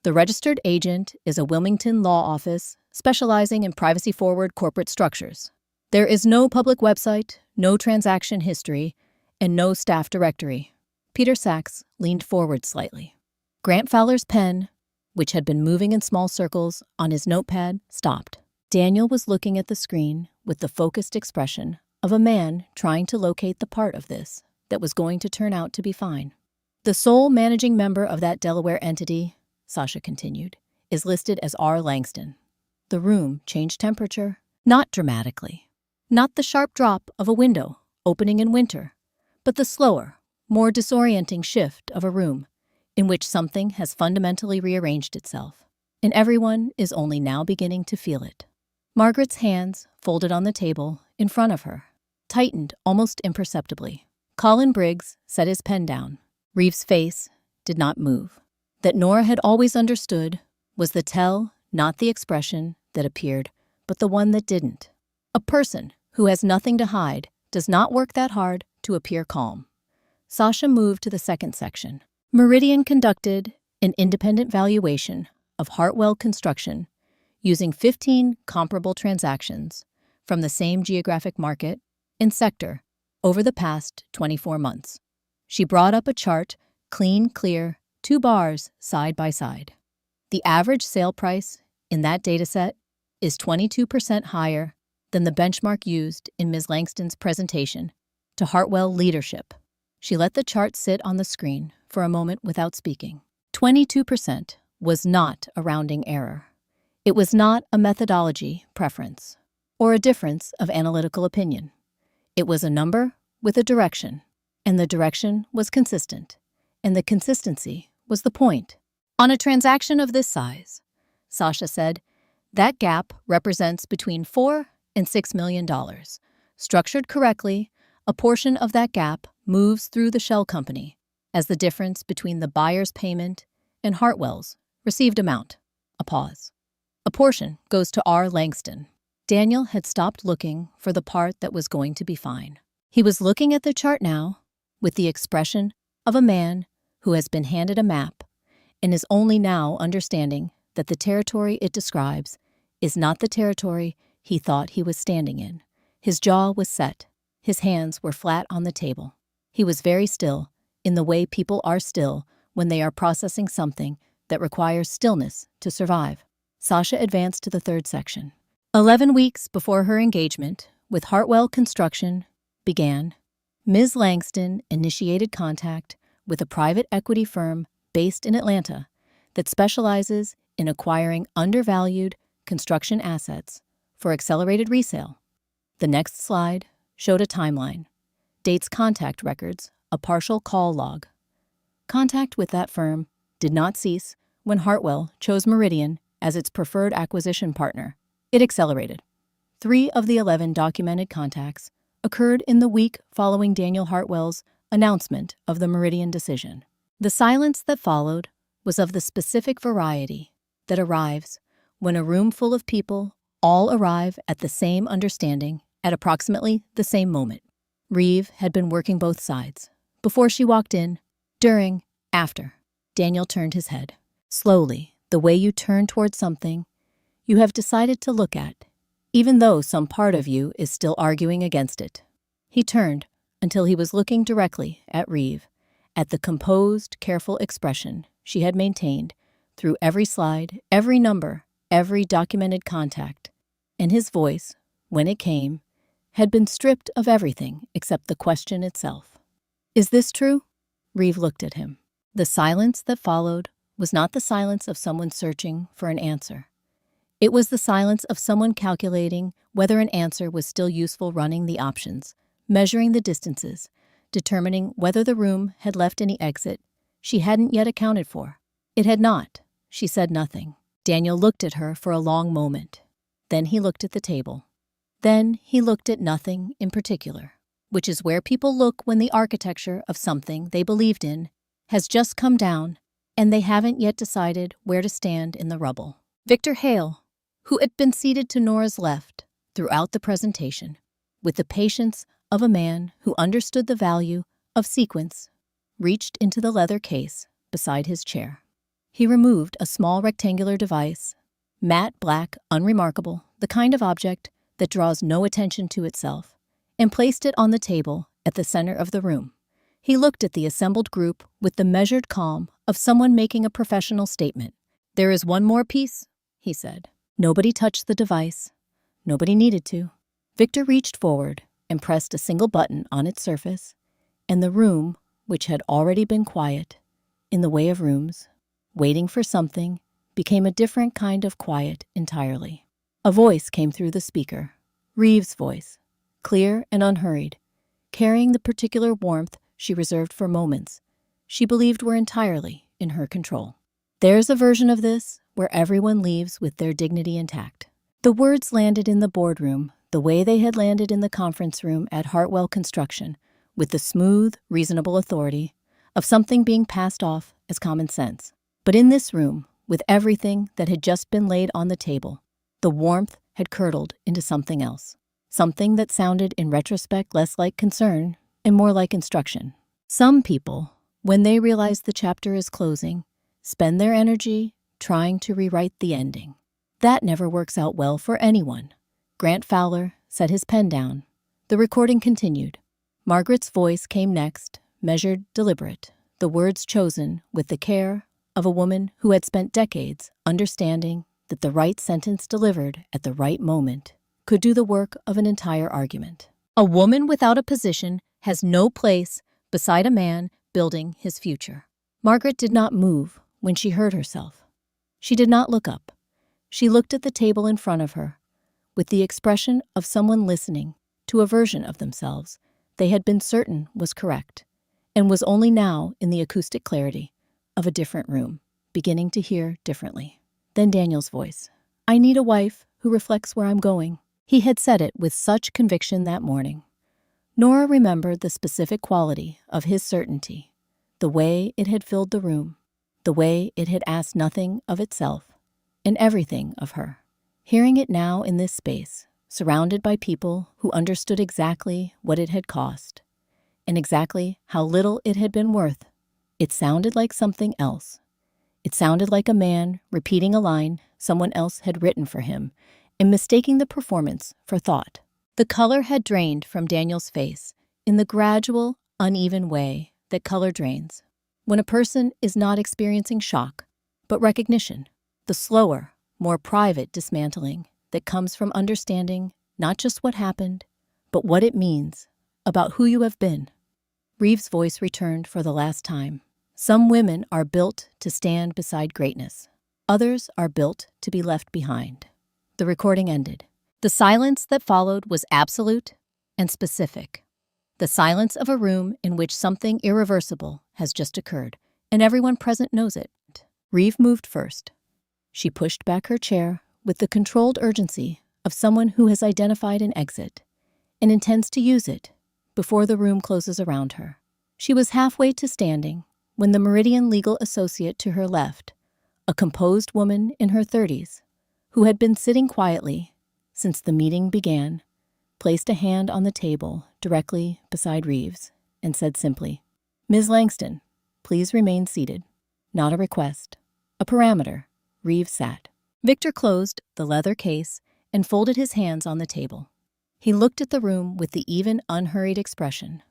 The registered agent is a Wilmington law office specializing in privacy-forward corporate structures. There is no public website, no transaction history, and no staff directory. Peter Sachs leaned forward slightly. Grant Fowler's pen, which had been moving in small circles on his notepad, stopped. Daniel was looking at the screen with the focused expression of a man trying to locate the part of this that was going to turn out to be fine. The sole managing member of that Delaware entity, Sasha continued, is listed as R. Langston. The room changed temperature, not dramatically. Not the sharp drop of a window opening in winter, but the slower, more disorienting shift of a room in which something has fundamentally rearranged itself, and everyone is only now beginning to feel it. Margaret's hands, folded on the table in front of her, tightened almost imperceptibly. Colin Briggs set his pen down. Reeve's face did not move. That Nora had always understood was the tell, not the expression, that appeared, but the one that didn't. A person who has nothing to hide does not work that hard to appear calm. Sasha moved to the second section. Meridian conducted an independent valuation of Hartwell Construction using 15 comparable transactions from the same geographic market and sector over the past 24 months. She brought up a chart, clean, clear, 2 bars side by side. The average sale price in that dataset is 22% higher than the benchmark used in Ms. Langston's presentation to Hartwell leadership. She let the chart sit on the screen for a moment without speaking. 22% was not a rounding error. It was not a methodology preference or a difference of analytical opinion. It was a number with a direction, and the direction was consistent, and the consistency was the point. On a transaction of this size, Sasha said, that gap represents between $4 and $6 million. Structured correctly, a portion of that gap moves through the shell company as the difference between the buyer's payment and Hartwell's received amount. A pause. A portion goes to R. Langston. Daniel had stopped looking for the part that was going to be fine. He was looking at the chart now with the expression of a man who has been handed a map and is only now understanding that the territory it describes is not the territory he thought he was standing in. His jaw was set. His hands were flat on the table. He was very still, in the way people are still when they are processing something that requires stillness to survive. Sasha advanced to the third section. 11 weeks before her engagement with Hartwell Construction began, Ms. Langston initiated contact with a private equity firm based in Atlanta that specializes in acquiring undervalued construction assets for accelerated resale. The next slide showed a timeline, dates contact records, a partial call log. Contact with that firm did not cease when Hartwell chose Meridian as its preferred acquisition partner. It accelerated. 3 of the 11 documented contacts occurred in the week following Daniel Hartwell's announcement of the Meridian decision. The silence that followed was of the specific variety that arrives when a room full of people all arrive at the same understanding at approximately the same moment. Reeve had been working both sides. Before she walked in, during, after. Daniel turned his head. Slowly, the way you turn toward something you have decided to look at, even though some part of you is still arguing against it. He turned until he was looking directly at Reeve, at the composed, careful expression she had maintained through every slide, every number, every documented contact, and his voice, when it came, had been stripped of everything except the question itself. Is this true? Reeve looked at him. The silence that followed was not the silence of someone searching for an answer. It was the silence of someone calculating whether an answer was still useful, running the options, measuring the distances, determining whether the room had left any exit she hadn't yet accounted for. It had not. She said nothing. Daniel looked at her for a long moment. Then he looked at the table. Then he looked at nothing in particular, which is where people look when the architecture of something they believed in has just come down and they haven't yet decided where to stand in the rubble. Victor Hale, who had been seated to Nora's left throughout the presentation, with the patience of a man who understood the value of sequence, reached into the leather case beside his chair. He removed a small rectangular device, matte black, unremarkable, the kind of object that draws no attention to itself, and placed it on the table at the center of the room. He looked at the assembled group with the measured calm of someone making a professional statement. "There is one more piece," he said. Nobody touched the device. Nobody needed to. Victor reached forward and pressed a single button on its surface, and the room, which had already been quiet, in the way of rooms, waiting for something, became a different kind of quiet entirely. A voice came through the speaker, Reeve's voice, clear and unhurried, carrying the particular warmth she reserved for moments she believed were entirely in her control. "There's a version of this where everyone leaves with their dignity intact." The words landed in the boardroom the way they had landed in the conference room at Hartwell Construction, with the smooth, reasonable authority of something being passed off as common sense. But in this room, with everything that had just been laid on the table, the warmth had curdled into something else, something that sounded in retrospect less like concern and more like instruction. Some people, when they realize the chapter is closing, spend their energy trying to rewrite the ending. That never works out well for anyone. Grant Fowler set his pen down. The recording continued. Margaret's voice came next, measured, deliberate, the words chosen with the care of a woman who had spent decades understanding that the right sentence delivered at the right moment could do the work of an entire argument. A woman without a position has no place beside a man building his future. Margaret did not move when she heard herself. She did not look up. She looked at the table in front of her with the expression of someone listening to a version of themselves they had been certain was correct, and was only now in the acoustic clarity of a different room, beginning to hear differently. Then Daniel's voice. "I need a wife who reflects where I'm going." He had said it with such conviction that morning. Nora remembered the specific quality of his certainty, the way it had filled the room, the way it had asked nothing of itself and everything of her. Hearing it now in this space, surrounded by people who understood exactly what it had cost and exactly how little it had been worth, it sounded like something else. It sounded like a man repeating a line someone else had written for him and mistaking the performance for thought. The color had drained from Daniel's face in the gradual, uneven way that color drains when a person is not experiencing shock, but recognition. The slower, more private dismantling that comes from understanding not just what happened, but what it means about who you have been. Reeves' voice returned for the last time. Some women are built to stand beside greatness. Others are built to be left behind. The recording ended. The silence that followed was absolute and specific. The silence of a room in which something irreversible has just occurred, and everyone present knows it. Reeve moved first. She pushed back her chair with the controlled urgency of someone who has identified an exit and intends to use it before the room closes around her. She was halfway to standing when the Meridian legal associate to her left, a composed woman in her 30s, who had been sitting quietly since the meeting began, placed a hand on the table directly beside Reeves and said simply, "Ms. Langston, please remain seated." Not a request, a parameter. Reeves sat. Victor closed the leather case and folded his hands on the table. He looked at the room with the even, unhurried expression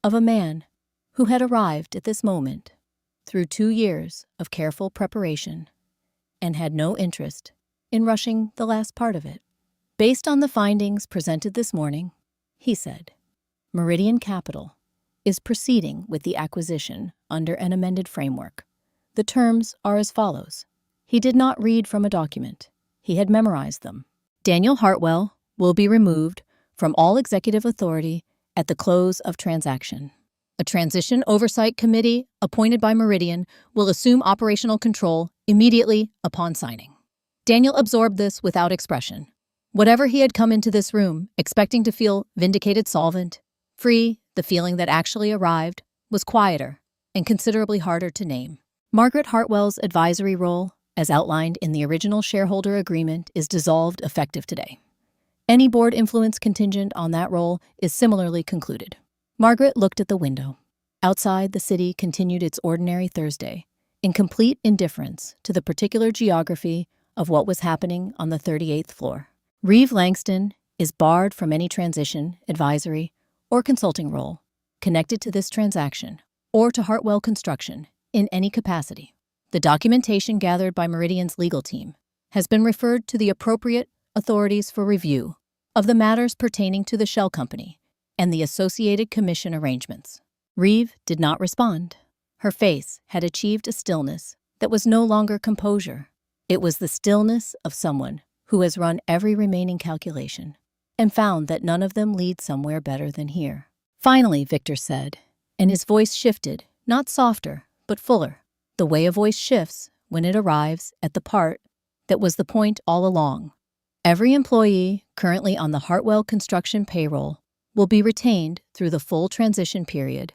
of a man who had arrived at this moment through 2 years of careful preparation and had no interest in rushing the last part of it. "Based on the findings presented this morning," he said, "Meridian Capital is proceeding with the acquisition under an amended framework. The terms are as follows." He did not read from a document. He had memorized them. "Daniel Hartwell will be removed from all executive authority at the close of transaction. A transition oversight committee appointed by Meridian will assume operational control immediately upon signing." Daniel absorbed this without expression. Whatever he had come into this room expecting to feel vindicated, solvent, free, the feeling that actually arrived was quieter and considerably harder to name. Margaret Hartwell's advisory role, as outlined in the original shareholder agreement, is dissolved effective today. Any board influence contingent on that role is similarly concluded. Margaret looked at the window. Outside, the city continued its ordinary Thursday, in complete indifference to the particular geography of what was happening on the 38th floor. Reeve Langston is barred from any transition, advisory, or consulting role connected to this transaction or to Hartwell Construction in any capacity. The documentation gathered by Meridian's legal team has been referred to the appropriate authorities for review of the matters pertaining to the shell company and the associated commission arrangements. Reeve did not respond. Her face had achieved a stillness that was no longer composure. It was the stillness of someone who has run every remaining calculation and found that none of them lead somewhere better than here. "Finally," Victor said, and his voice shifted, not softer, but fuller, the way a voice shifts when it arrives at the part that was the point all along. "Every employee currently on the Hartwell Construction payroll will be retained through the full transition period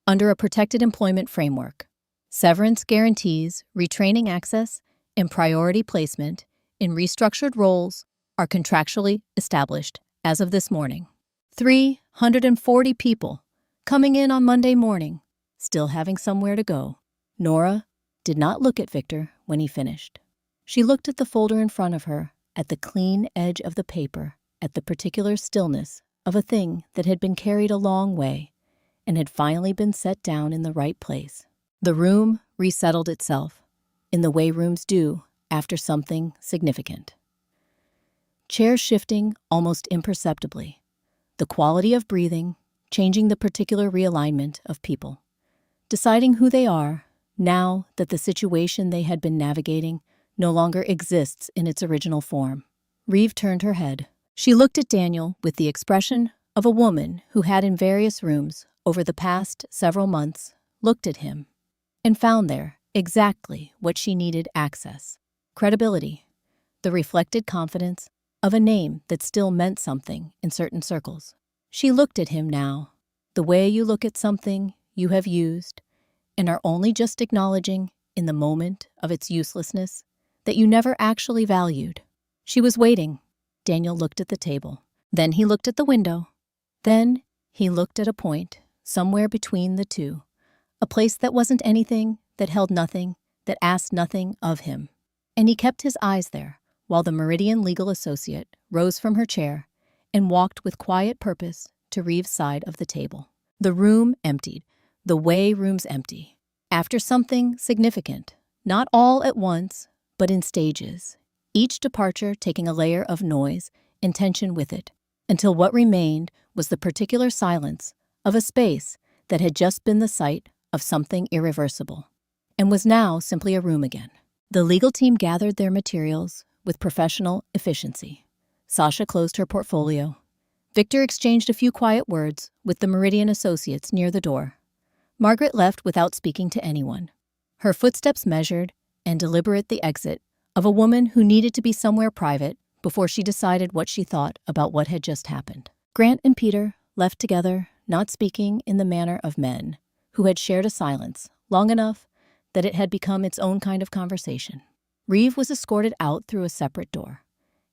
under a protected employment framework. Severance guarantees, retraining access, and priority placement in restructured roles are contractually established as of this morning." 340 people coming in on Monday morning, still having somewhere to go. Nora did not look at Victor when he finished. She looked at the folder in front of her, at the clean edge of the paper, at the particular stillness of a thing that had been carried a long way and had finally been set down in the right place. The room resettled itself, in the way rooms do after something significant. Chairs shifting almost imperceptibly, the quality of breathing changing the particular realignment of people, deciding who they are now that the situation they had been navigating no longer exists in its original form. Reeve turned her head. She looked at Daniel with the expression of a woman who had in various rooms over the past several months looked at him and found there exactly what she needed: access, credibility, the reflected confidence of a name that still meant something in certain circles. She looked at him now, the way you look at something you have used and are only just acknowledging in the moment of its uselessness that you never actually valued. She was waiting. Daniel looked at the table. Then he looked at the window. Then he looked at a point somewhere between the two, a place that wasn't anything, that held nothing, that asked nothing of him. And he kept his eyes there while the Meridian legal associate rose from her chair and walked with quiet purpose to Reeve's side of the table. The room emptied, the way rooms empty, after something significant, not all at once, but in stages, each departure taking a layer of noise and tension with it, until what remained was the particular silence of a space that had just been the site of something irreversible, and was now simply a room again. The legal team gathered their materials with professional efficiency. Sasha closed her portfolio. Victor exchanged a few quiet words with the Meridian associates near the door. Margaret left without speaking to anyone, her footsteps measured and deliberate, the exit of a woman who needed to be somewhere private before she decided what she thought about what had just happened. Grant and Peter left together, not speaking in the manner of men who had shared a silence long enough that it had become its own kind of conversation. Reeve was escorted out through a separate door,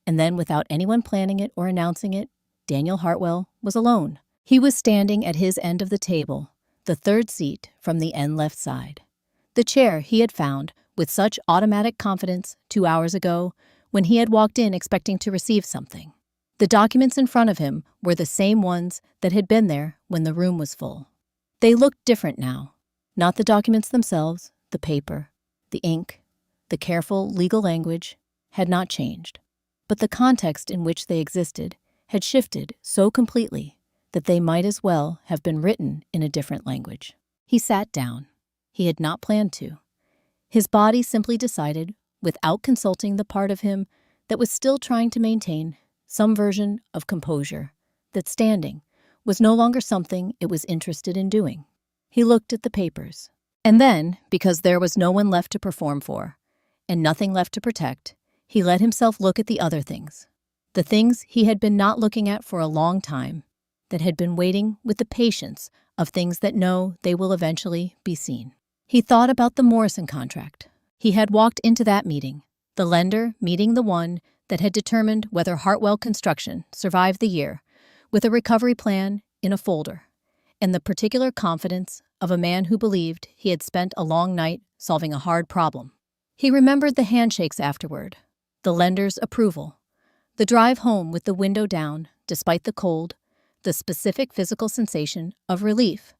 and then, without anyone planning it or announcing it, Daniel Hartwell was alone. He was standing at his end of the table, the third seat from the end left side. The chair he had found with such automatic confidence 2 hours ago when he had walked in expecting to receive something. The documents in front of him were the same ones that had been there when the room was full. They looked different now. Not the documents themselves, the paper, the ink, the careful legal language had not changed, but the context in which they existed had shifted so completely that they might as well have been written in a different language. He sat down. He had not planned to. His body simply decided, without consulting the part of him that was still trying to maintain some version of composure, that standing was no longer something it was interested in doing. He looked at the papers. And then, because there was no one left to perform for, and nothing left to protect, he let himself look at the other things. The things he had been not looking at for a long time, that had been waiting with the patience of things that know they will eventually be seen. He thought about the Morrison contract. He had walked into that meeting, the lender meeting the one that had determined whether Hartwell Construction survived the year, with a recovery plan in a folder, and the particular confidence of a man who believed he had spent a long night solving a hard problem. He remembered the handshakes afterward, the lender's approval, the drive home with the window down despite the cold, the specific physical sensation of relief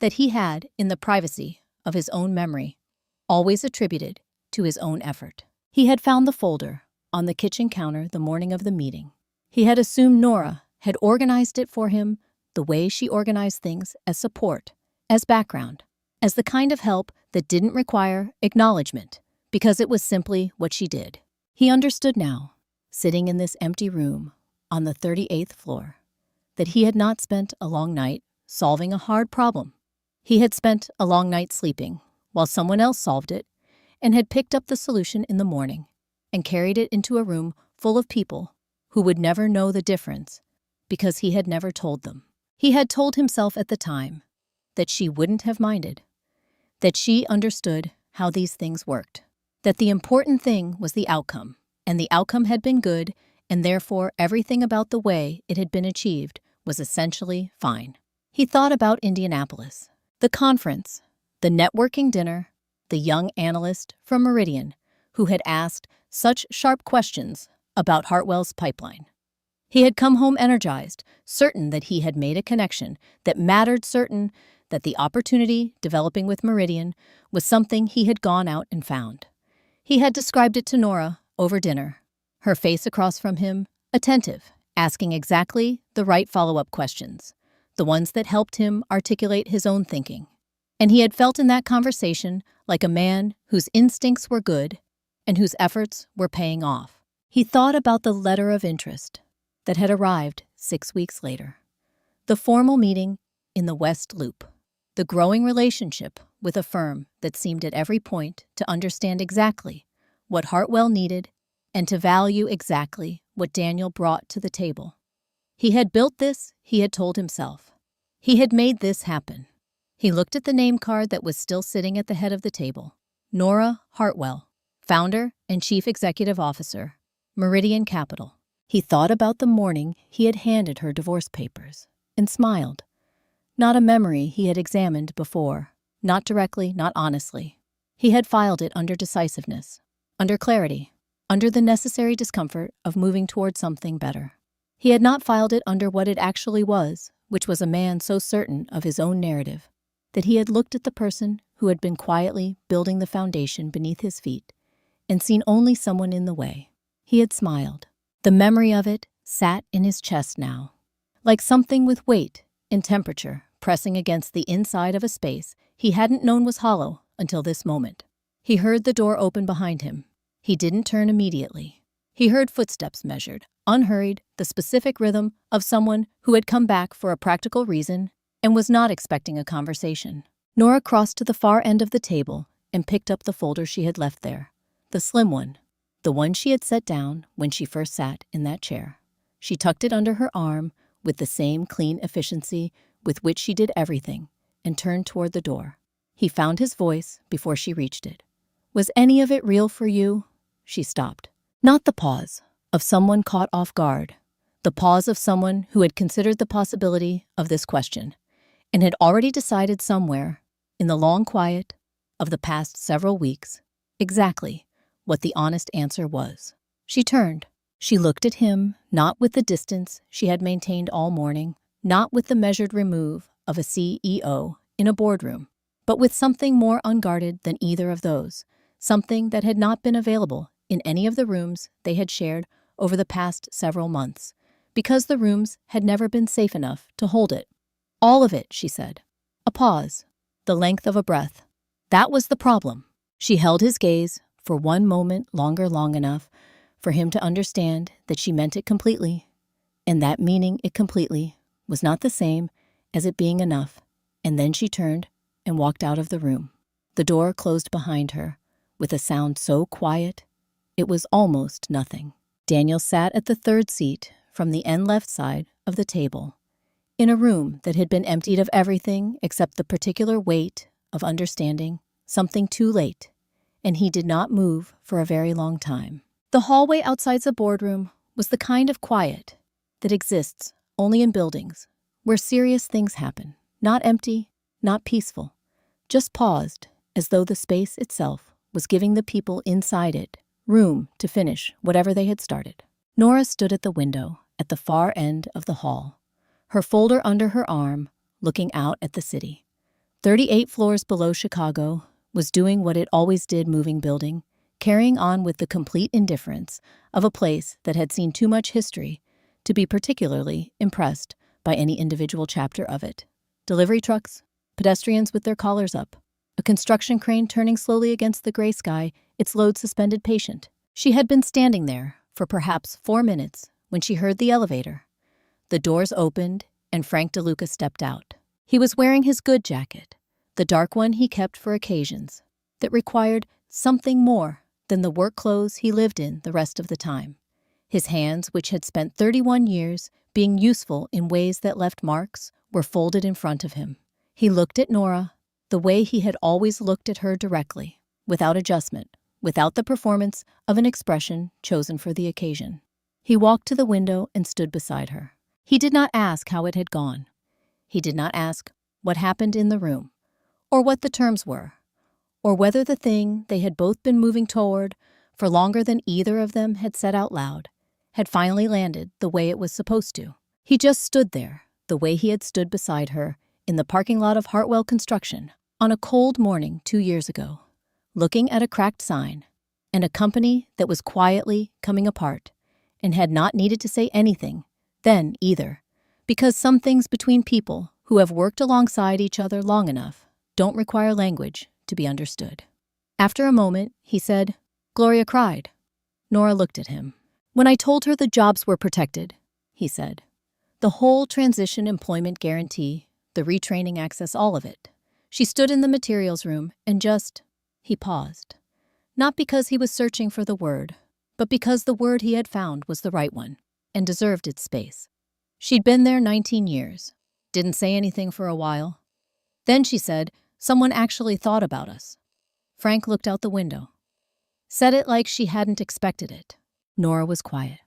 that he had in the privacy of his own memory, always attributed to his own effort. He had found the folder on the kitchen counter the morning of the meeting. He had assumed Nora had organized it for him the way she organized things, as support, as background, as the kind of help that didn't require acknowledgement, because it was simply what she did. He understood now, sitting in this empty room on the 38th floor, that he had not spent a long night solving a hard problem. He had spent a long night sleeping while someone else solved it, and had picked up the solution in the morning and carried it into a room full of people who would never know the difference because he had never told them. He had told himself at the time that she wouldn't have minded, that she understood how these things worked, that the important thing was the outcome, and the outcome had been good, and therefore everything about the way it had been achieved was essentially fine. He thought about Indianapolis, the conference, the networking dinner, the young analyst from Meridian who had asked such sharp questions about Hartwell's pipeline. He had come home energized, certain that he had made a connection that mattered, certain that the opportunity developing with Meridian was something he had gone out and found. He had described it to Nora over dinner, her face across from him, attentive, asking exactly the right follow-up questions, the ones that helped him articulate his own thinking. And he had felt in that conversation like a man whose instincts were good and whose efforts were paying off. He thought about the letter of interest that had arrived 6 weeks later, the formal meeting in the West Loop, the growing relationship with a firm that seemed at every point to understand exactly what Hartwell needed and to value exactly what Daniel brought to the table. He had built this, he had told himself. He had made this happen. He looked at the name card that was still sitting at the head of the table. Nora Hartwell, founder and chief executive officer, Meridian Capital. He thought about the morning he had handed her divorce papers and smiled. Not a memory he had examined before, not directly, not honestly. He had filed it under decisiveness, under clarity, under the necessary discomfort of moving toward something better. He had not filed it under what it actually was, which was a man so certain of his own narrative that he had looked at the person who had been quietly building the foundation beneath his feet and seen only someone in the way. He had smiled. The memory of it sat in his chest now, like something with weight and temperature pressing against the inside of a space he hadn't known was hollow until this moment. He heard the door open behind him. He didn't turn immediately. He heard footsteps measured, unhurried, the specific rhythm of someone who had come back for a practical reason and was not expecting a conversation. Nora crossed to the far end of the table and picked up the folder she had left there, the slim one, the one she had set down when she first sat in that chair. She tucked it under her arm with the same clean efficiency with which she did everything and turned toward the door. He found his voice before she reached it. "Was any of it real for you?" She stopped. Not the pause of someone caught off guard, the pause of someone who had considered the possibility of this question and had already decided somewhere, in the long quiet of the past several weeks, exactly what the honest answer was. She turned. She looked at him, not with the distance she had maintained all morning, not with the measured remove of a CEO in a boardroom, but with something more unguarded than either of those, something that had not been available in any of the rooms they had shared over the past several months, because the rooms had never been safe enough to hold it. "All of it," she said. A pause, the length of a breath. That was the problem. She held his gaze for one moment long enough for him to understand that she meant it completely, and that meaning it completely was not the same as it being enough, and then she turned and walked out of the room. The door closed behind her with a sound so quiet it was almost nothing. Daniel sat at the third seat from the end left side of the table, in a room that had been emptied of everything except the particular weight of understanding something too late, and he did not move for a very long time. The hallway outside the boardroom was the kind of quiet that exists only in buildings where serious things happen, not empty, not peaceful, just paused as though the space itself was giving the people inside it room to finish whatever they had started. Nora stood at the window at the far end of the hall, her folder under her arm, looking out at the city. 38 floors below Chicago was doing what it always did, moving building, carrying on with the complete indifference of a place that had seen too much history to be particularly impressed by any individual chapter of it. Delivery trucks, pedestrians with their collars up, a construction crane turning slowly against the gray sky, its load suspended patient. She had been standing there for perhaps 4 minutes when she heard the elevator. The doors opened and Frank DeLuca stepped out. He was wearing his good jacket, the dark one he kept for occasions that required something more than the work clothes he lived in the rest of the time. His hands, which had spent 31 years being useful in ways that left marks, were folded in front of him. He looked at Nora the way he had always looked at her, directly, without adjustment, without the performance of an expression chosen for the occasion. He walked to the window and stood beside her. He did not ask how it had gone. He did not ask what happened in the room, or what the terms were, or whether the thing they had both been moving toward for longer than either of them had said out loud had finally landed the way it was supposed to. He just stood there, the way he had stood beside her in the parking lot of Hartwell Construction on a cold morning 2 years ago, looking at a cracked sign and a company that was quietly coming apart and had not needed to say anything then either, because some things between people who have worked alongside each other long enough don't require language to be understood. After a moment, he said, "Gloria cried." Nora looked at him. "When I told her the jobs were protected," he said. "The whole transition employment guarantee, the retraining access, all of it. She stood in the materials room and just..." He paused. Not because he was searching for the word, but because the word he had found was the right one and deserved its space. She'd been there 19 years, didn't say anything for a while. Then she said, "Someone actually thought about us." Frank looked out the window. Said it like she hadn't expected it. Nora was quiet.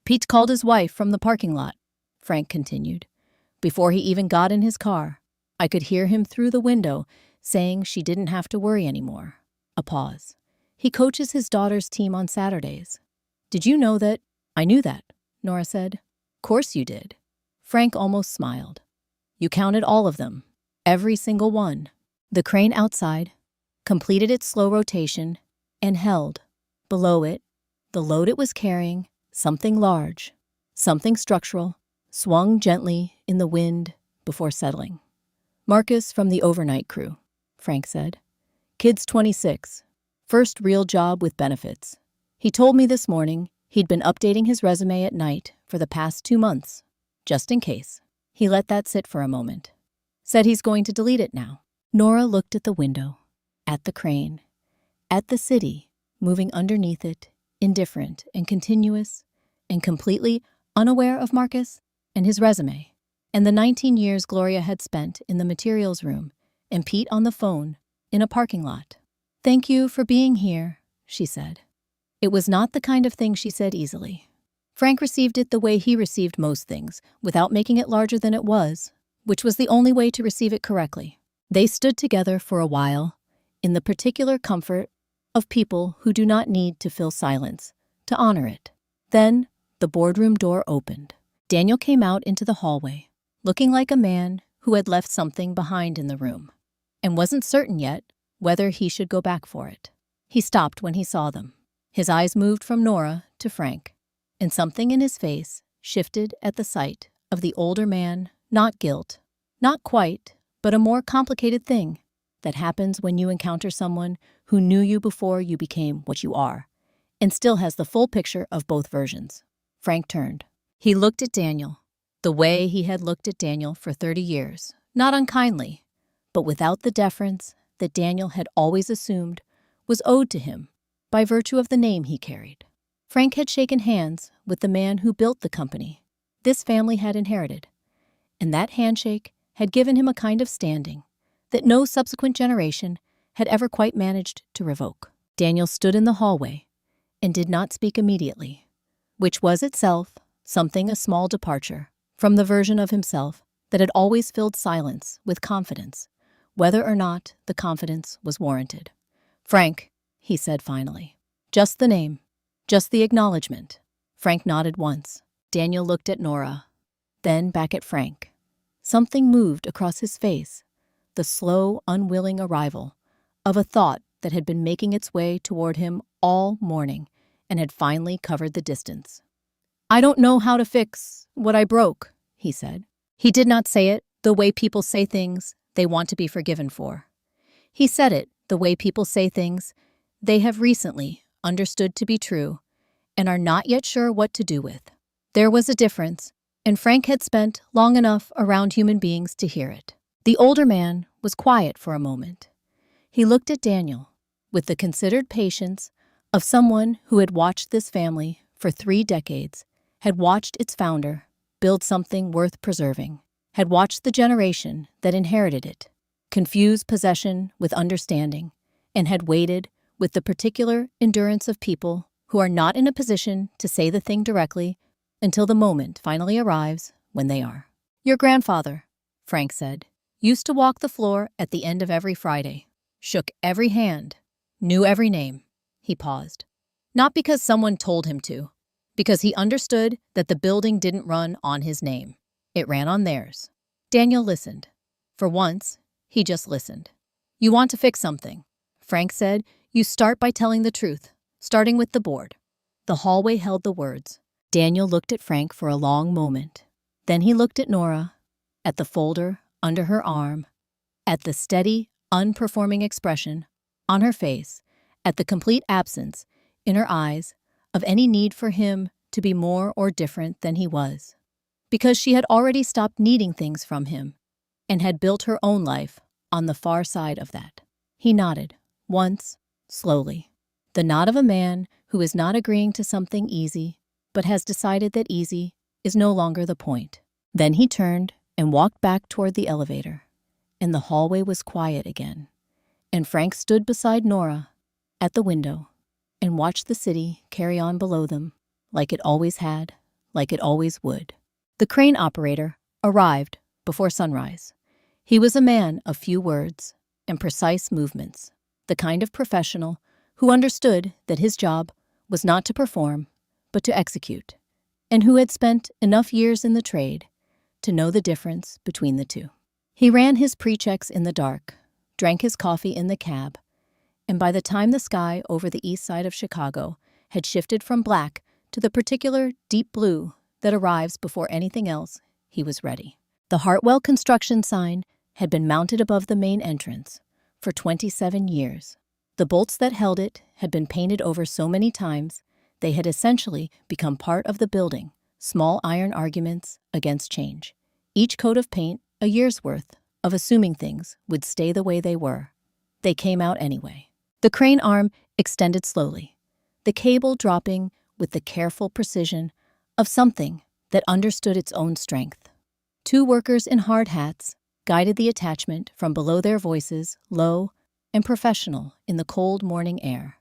"Pete called his wife from the parking lot," Frank continued. "Before he even got in his car, I could hear him through the window saying she didn't have to worry anymore." A pause. "He coaches his daughter's team on Saturdays." "Did you know that?" "I knew that," Nora said. "Course you did." Frank almost smiled. "You counted all of them, every single one." The crane outside completed its slow rotation and held, below it, The load it was carrying, something large, something structural, swung gently in the wind before settling. "Marcus from the overnight crew," Frank said. "Kid's 26. First real job with benefits. He told me this morning he'd been updating his resume at night for the past 2 months, just in case." He let that sit for a moment. "Said he's going to delete it now." Nora looked at the window, at the crane, at the city moving underneath it, indifferent and continuous and completely unaware of Marcus and his resume, and the 19 years Gloria had spent in the materials room and Pete on the phone in a parking lot. "Thank you for being here," she said. It was not the kind of thing she said easily. Frank received it the way he received most things, without making it larger than it was, which was the only way to receive it correctly. They stood together for a while, in the particular comfort of people who do not need to fill silence to honor it. Then the boardroom door opened. Daniel came out into the hallway, looking like a man who had left something behind in the room, and wasn't certain yet whether he should go back for it. He stopped when he saw them. His eyes moved from Nora to Frank, and something in his face shifted at the sight of the older man. Not guilt, not quite, but a more complicated thing that happens when you encounter someone who knew you before you became what you are, and still has the full picture of both versions. Frank turned. He looked at Daniel, the way he had looked at Daniel for 30 years, not unkindly, but without the deference that Daniel had always assumed was owed to him by virtue of the name he carried. Frank had shaken hands with the man who built the company this family had inherited, and that handshake had given him a kind of standing that no subsequent generation had ever quite managed to revoke. Daniel stood in the hallway and did not speak immediately, which was itself something a small departure from the version of himself that had always filled silence with confidence, whether or not the confidence was warranted. "Frank," he said finally. "Just the name, just the acknowledgement." Frank nodded once. Daniel looked at Nora, then back at Frank. Something moved across his face, the slow, unwilling arrival of a thought that had been making its way toward him all morning and had finally covered the distance. "I don't know how to fix what I broke," he said. He did not say it the way people say things they want to be forgiven for. He said it the way people say things they have recently understood to be true and are not yet sure what to do with. There was a difference, and Frank had spent long enough around human beings to hear it. The older man was quiet for a moment. He looked at Daniel with the considered patience of someone who had watched this family for 3 decades, had watched its founder build something worth preserving, had watched the generation that inherited it confuse possession with understanding, and had waited with the particular endurance of people who are not in a position to say the thing directly until the moment finally arrives when they are. "Your grandfather," Frank said, "used to walk the floor at the end of every Friday, shook every hand, knew every name." He paused. "Not because someone told him to, because he understood that the building didn't run on his name. It ran on theirs." Daniel listened. For once, he just listened. "You want to fix something," Frank said. "You start by telling the truth, starting with the board." The hallway held the words. Daniel looked at Frank for a long moment. Then he looked at Nora, at the folder under her arm, at the steady, unperforming expression on her face, at the complete absence in her eyes of any need for him to be more or different than he was, because she had already stopped needing things from him and had built her own life on the far side of that. He nodded, once, slowly. The nod of a man who is not agreeing to something easy, but has decided that easy is no longer the point. Then he turned and walked back toward the elevator, and the hallway was quiet again, and Frank stood beside Nora at the window and watched the city carry on below them, like it always had, like it always would. The crane operator arrived before sunrise. He was a man of few words and precise movements, the kind of professional who understood that his job was not to perform, but to execute, and who had spent enough years in the trade to know the difference between the two. He ran his pre-checks in the dark, drank his coffee in the cab, and by the time the sky over the east side of Chicago had shifted from black to the particular deep blue that arrives before anything else. He was ready. The Hartwell construction sign had been mounted above the main entrance for 27 years. The bolts that held it had been painted over so many times they had essentially become part of the building, small iron arguments against change. Each coat of paint, a year's worth of assuming things would stay the way they were. They came out anyway. The crane arm extended slowly, the cable dropping with the careful precision of something that understood its own strength. Two workers in hard hats guided the attachment from below, their voices low and professional in the cold morning air.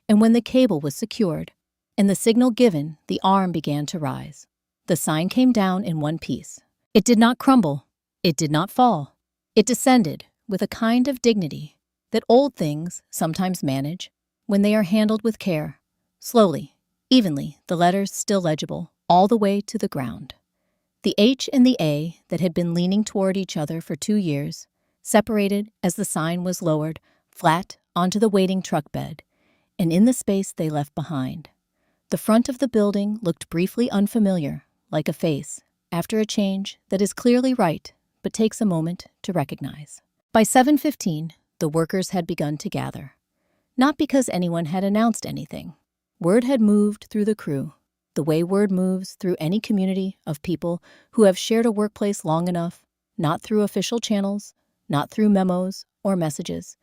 And when the cable was secured and the signal given, the arm began to rise. The sign came down in one piece. It did not crumble. It did not fall. It descended with a kind of dignity that old things sometimes manage when they are handled with care. Slowly, evenly, the letters still legible, all the way to the ground. The H and the A that had been leaning toward each other for 2 years, separated as the sign was lowered flat onto the waiting truck bed, and in the space they left behind. The front of the building looked briefly unfamiliar, like a face, after a change that is clearly right but takes a moment to recognize. By 7:15, the workers had begun to gather. Not because anyone had announced anything. Word had moved through the crew, the way word moves through any community of people who have shared a workplace long enough, not through official channels, not through memos or messages,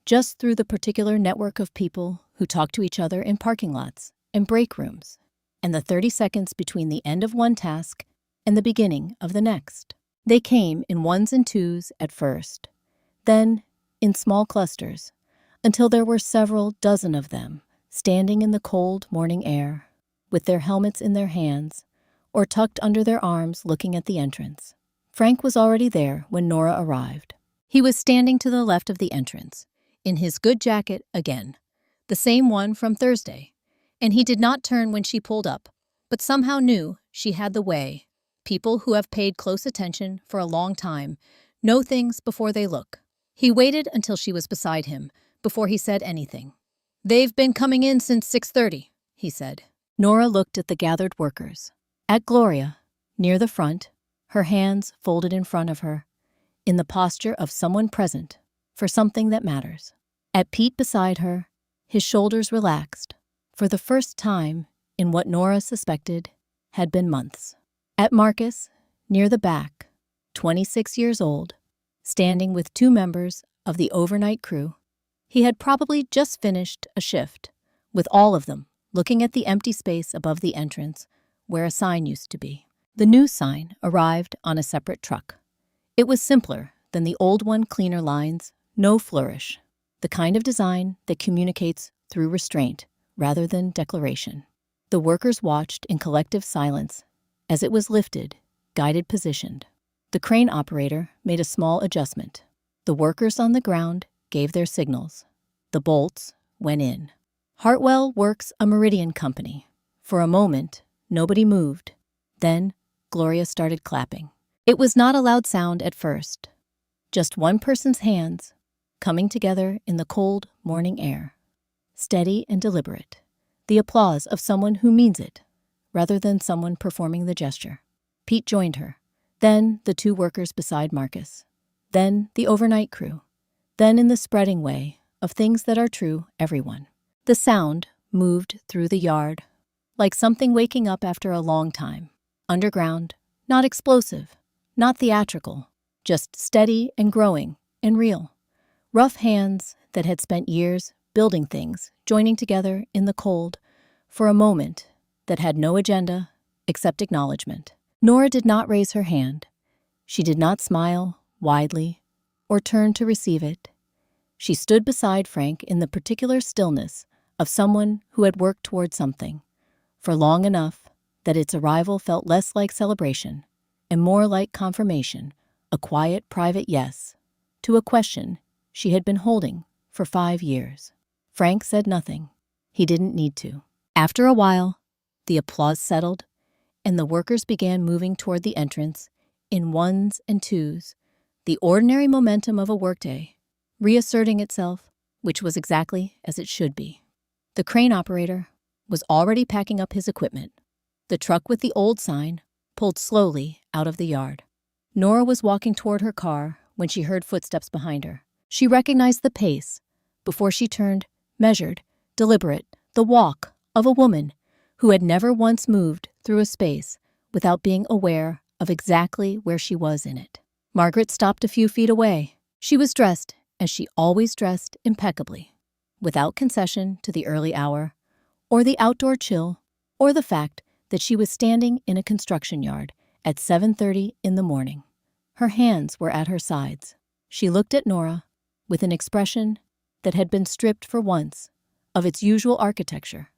just through the particular network of people who talk to each other in parking lots and break rooms, and the 30 seconds between the end of one task and the beginning of the next. They came in ones and twos at first, then in small clusters, until there were several dozen of them standing in the cold morning air, with their helmets in their hands or tucked under their arms looking at the entrance. Frank was already there when Nora arrived. He was standing to the left of the entrance, in his good jacket again, the same one from Thursday, and he did not turn when she pulled up, but somehow knew she had the way. People who have paid close attention for a long time know things before they look. He waited until she was beside him before he said anything. "They've been coming in since 6:30, he said. Nora looked at the gathered workers, at Gloria, near the front, her hands folded in front of her, in the posture of someone present for something that matters. At Pete beside her, his shoulders relaxed, for the first time in what Nora suspected had been months. At Marcus, near the back, 26 years old, standing with 2 members of the overnight crew. He had probably just finished a shift, with all of them looking at the empty space above the entrance where a sign used to be. The new sign arrived on a separate truck. It was simpler than the old one, cleaner lines, no flourish, the kind of design that communicates through restraint rather than declaration. The workers watched in collective silence as it was lifted, guided, positioned. The crane operator made a small adjustment. The workers on the ground gave their signals. The bolts went in. Hartwell Works a Meridian company. For a moment, nobody moved. Then, Gloria started clapping. It was not a loud sound at first. Just one person's hands, coming together in the cold morning air. Steady and deliberate. The applause of someone who means it, rather than someone performing the gesture. Pete joined her. Then the 2 workers beside Marcus. Then the overnight crew. Then, in the spreading way of things that are true, everyone. The sound moved through the yard, like something waking up after a long time. Underground, not explosive, not theatrical, just steady and growing and real. Rough hands that had spent years building things, joining together in the cold for a moment that had no agenda except acknowledgement. Nora did not raise her hand. She did not smile widely or turn to receive it. She stood beside Frank in the particular stillness of someone who had worked toward something for long enough that its arrival felt less like celebration and more like confirmation, a quiet, private yes to a question she had been holding for 5 years. Frank said nothing. He didn't need to. After a while, the applause settled, and the workers began moving toward the entrance in ones and twos, the ordinary momentum of a workday, reasserting itself, which was exactly as it should be. The crane operator was already packing up his equipment. The truck with the old sign pulled slowly out of the yard. Nora was walking toward her car when she heard footsteps behind her. She recognized the pace, before she turned, measured, deliberate, the walk of a woman who had never once moved through a space without being aware of exactly where she was in it. Margaret stopped a few feet away. She was dressed as she always dressed, impeccably, without concession to the early hour, or the outdoor chill, or the fact that she was standing in a construction yard at 7:30 in the morning. Her hands were at her sides. She looked at Nora with an expression that had been stripped for once of its usual architecture,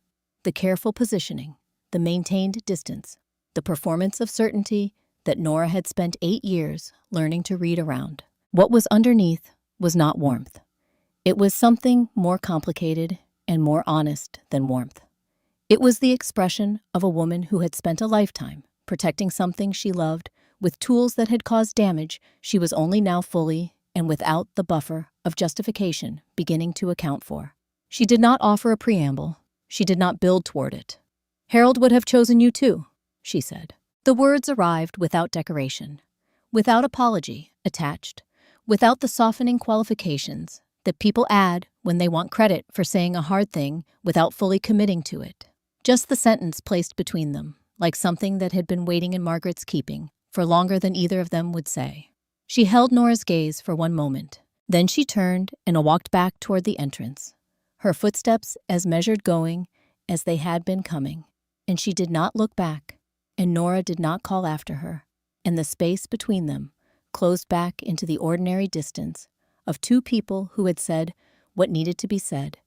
the careful positioning, the maintained distance, the performance of certainty that Nora had spent 8 years learning to read around. What was underneath was not warmth. It was something more complicated and more honest than warmth. It was the expression of a woman who had spent a lifetime protecting something she loved with tools that had caused damage she was only now fully and without the buffer of justification beginning to account for. She did not offer a preamble. She did not build toward it. "Harold would have chosen you too," she said. The words arrived without decoration, without apology attached, without the softening qualifications that people add when they want credit for saying a hard thing without fully committing to it. Just the sentence placed between them, like something that had been waiting in Margaret's keeping for longer than either of them would say. She held Nora's gaze for one moment. Then she turned and walked back toward the entrance, her footsteps as measured going as they had been coming, and she did not look back, and Nora did not call after her, and the space between them closed back into the ordinary distance of two people who had said what needed to be said,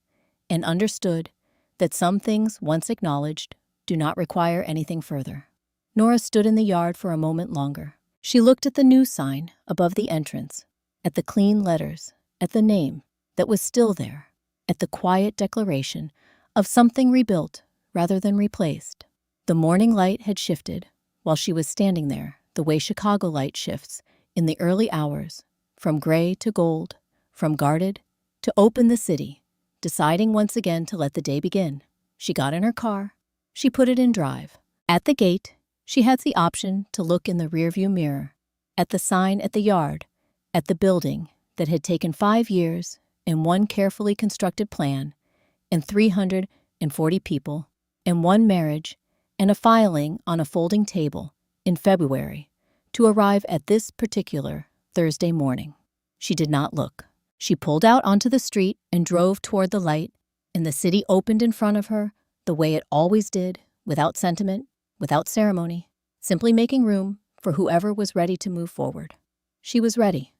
and understood that some things once acknowledged do not require anything further. Nora stood in the yard for a moment longer. She looked at the new sign above the entrance, at the clean letters, at the name that was still there, at the quiet declaration of something rebuilt rather than replaced. The morning light had shifted while she was standing there, the way Chicago light shifts in the early hours, from gray to gold, from guarded to open the city, deciding once again to let the day begin. She got in her car. She put it in drive. At the gate, she had the option to look in the rearview mirror, at the sign at the yard, at the building that had taken 5 years and one carefully constructed plan, and 340 people, and one marriage, and a filing on a folding table in February to arrive at this particular Thursday morning. She did not look. She pulled out onto the street and drove toward the light, and the city opened in front of her the way it always did, without sentiment, without ceremony, simply making room for whoever was ready to move forward. She was ready.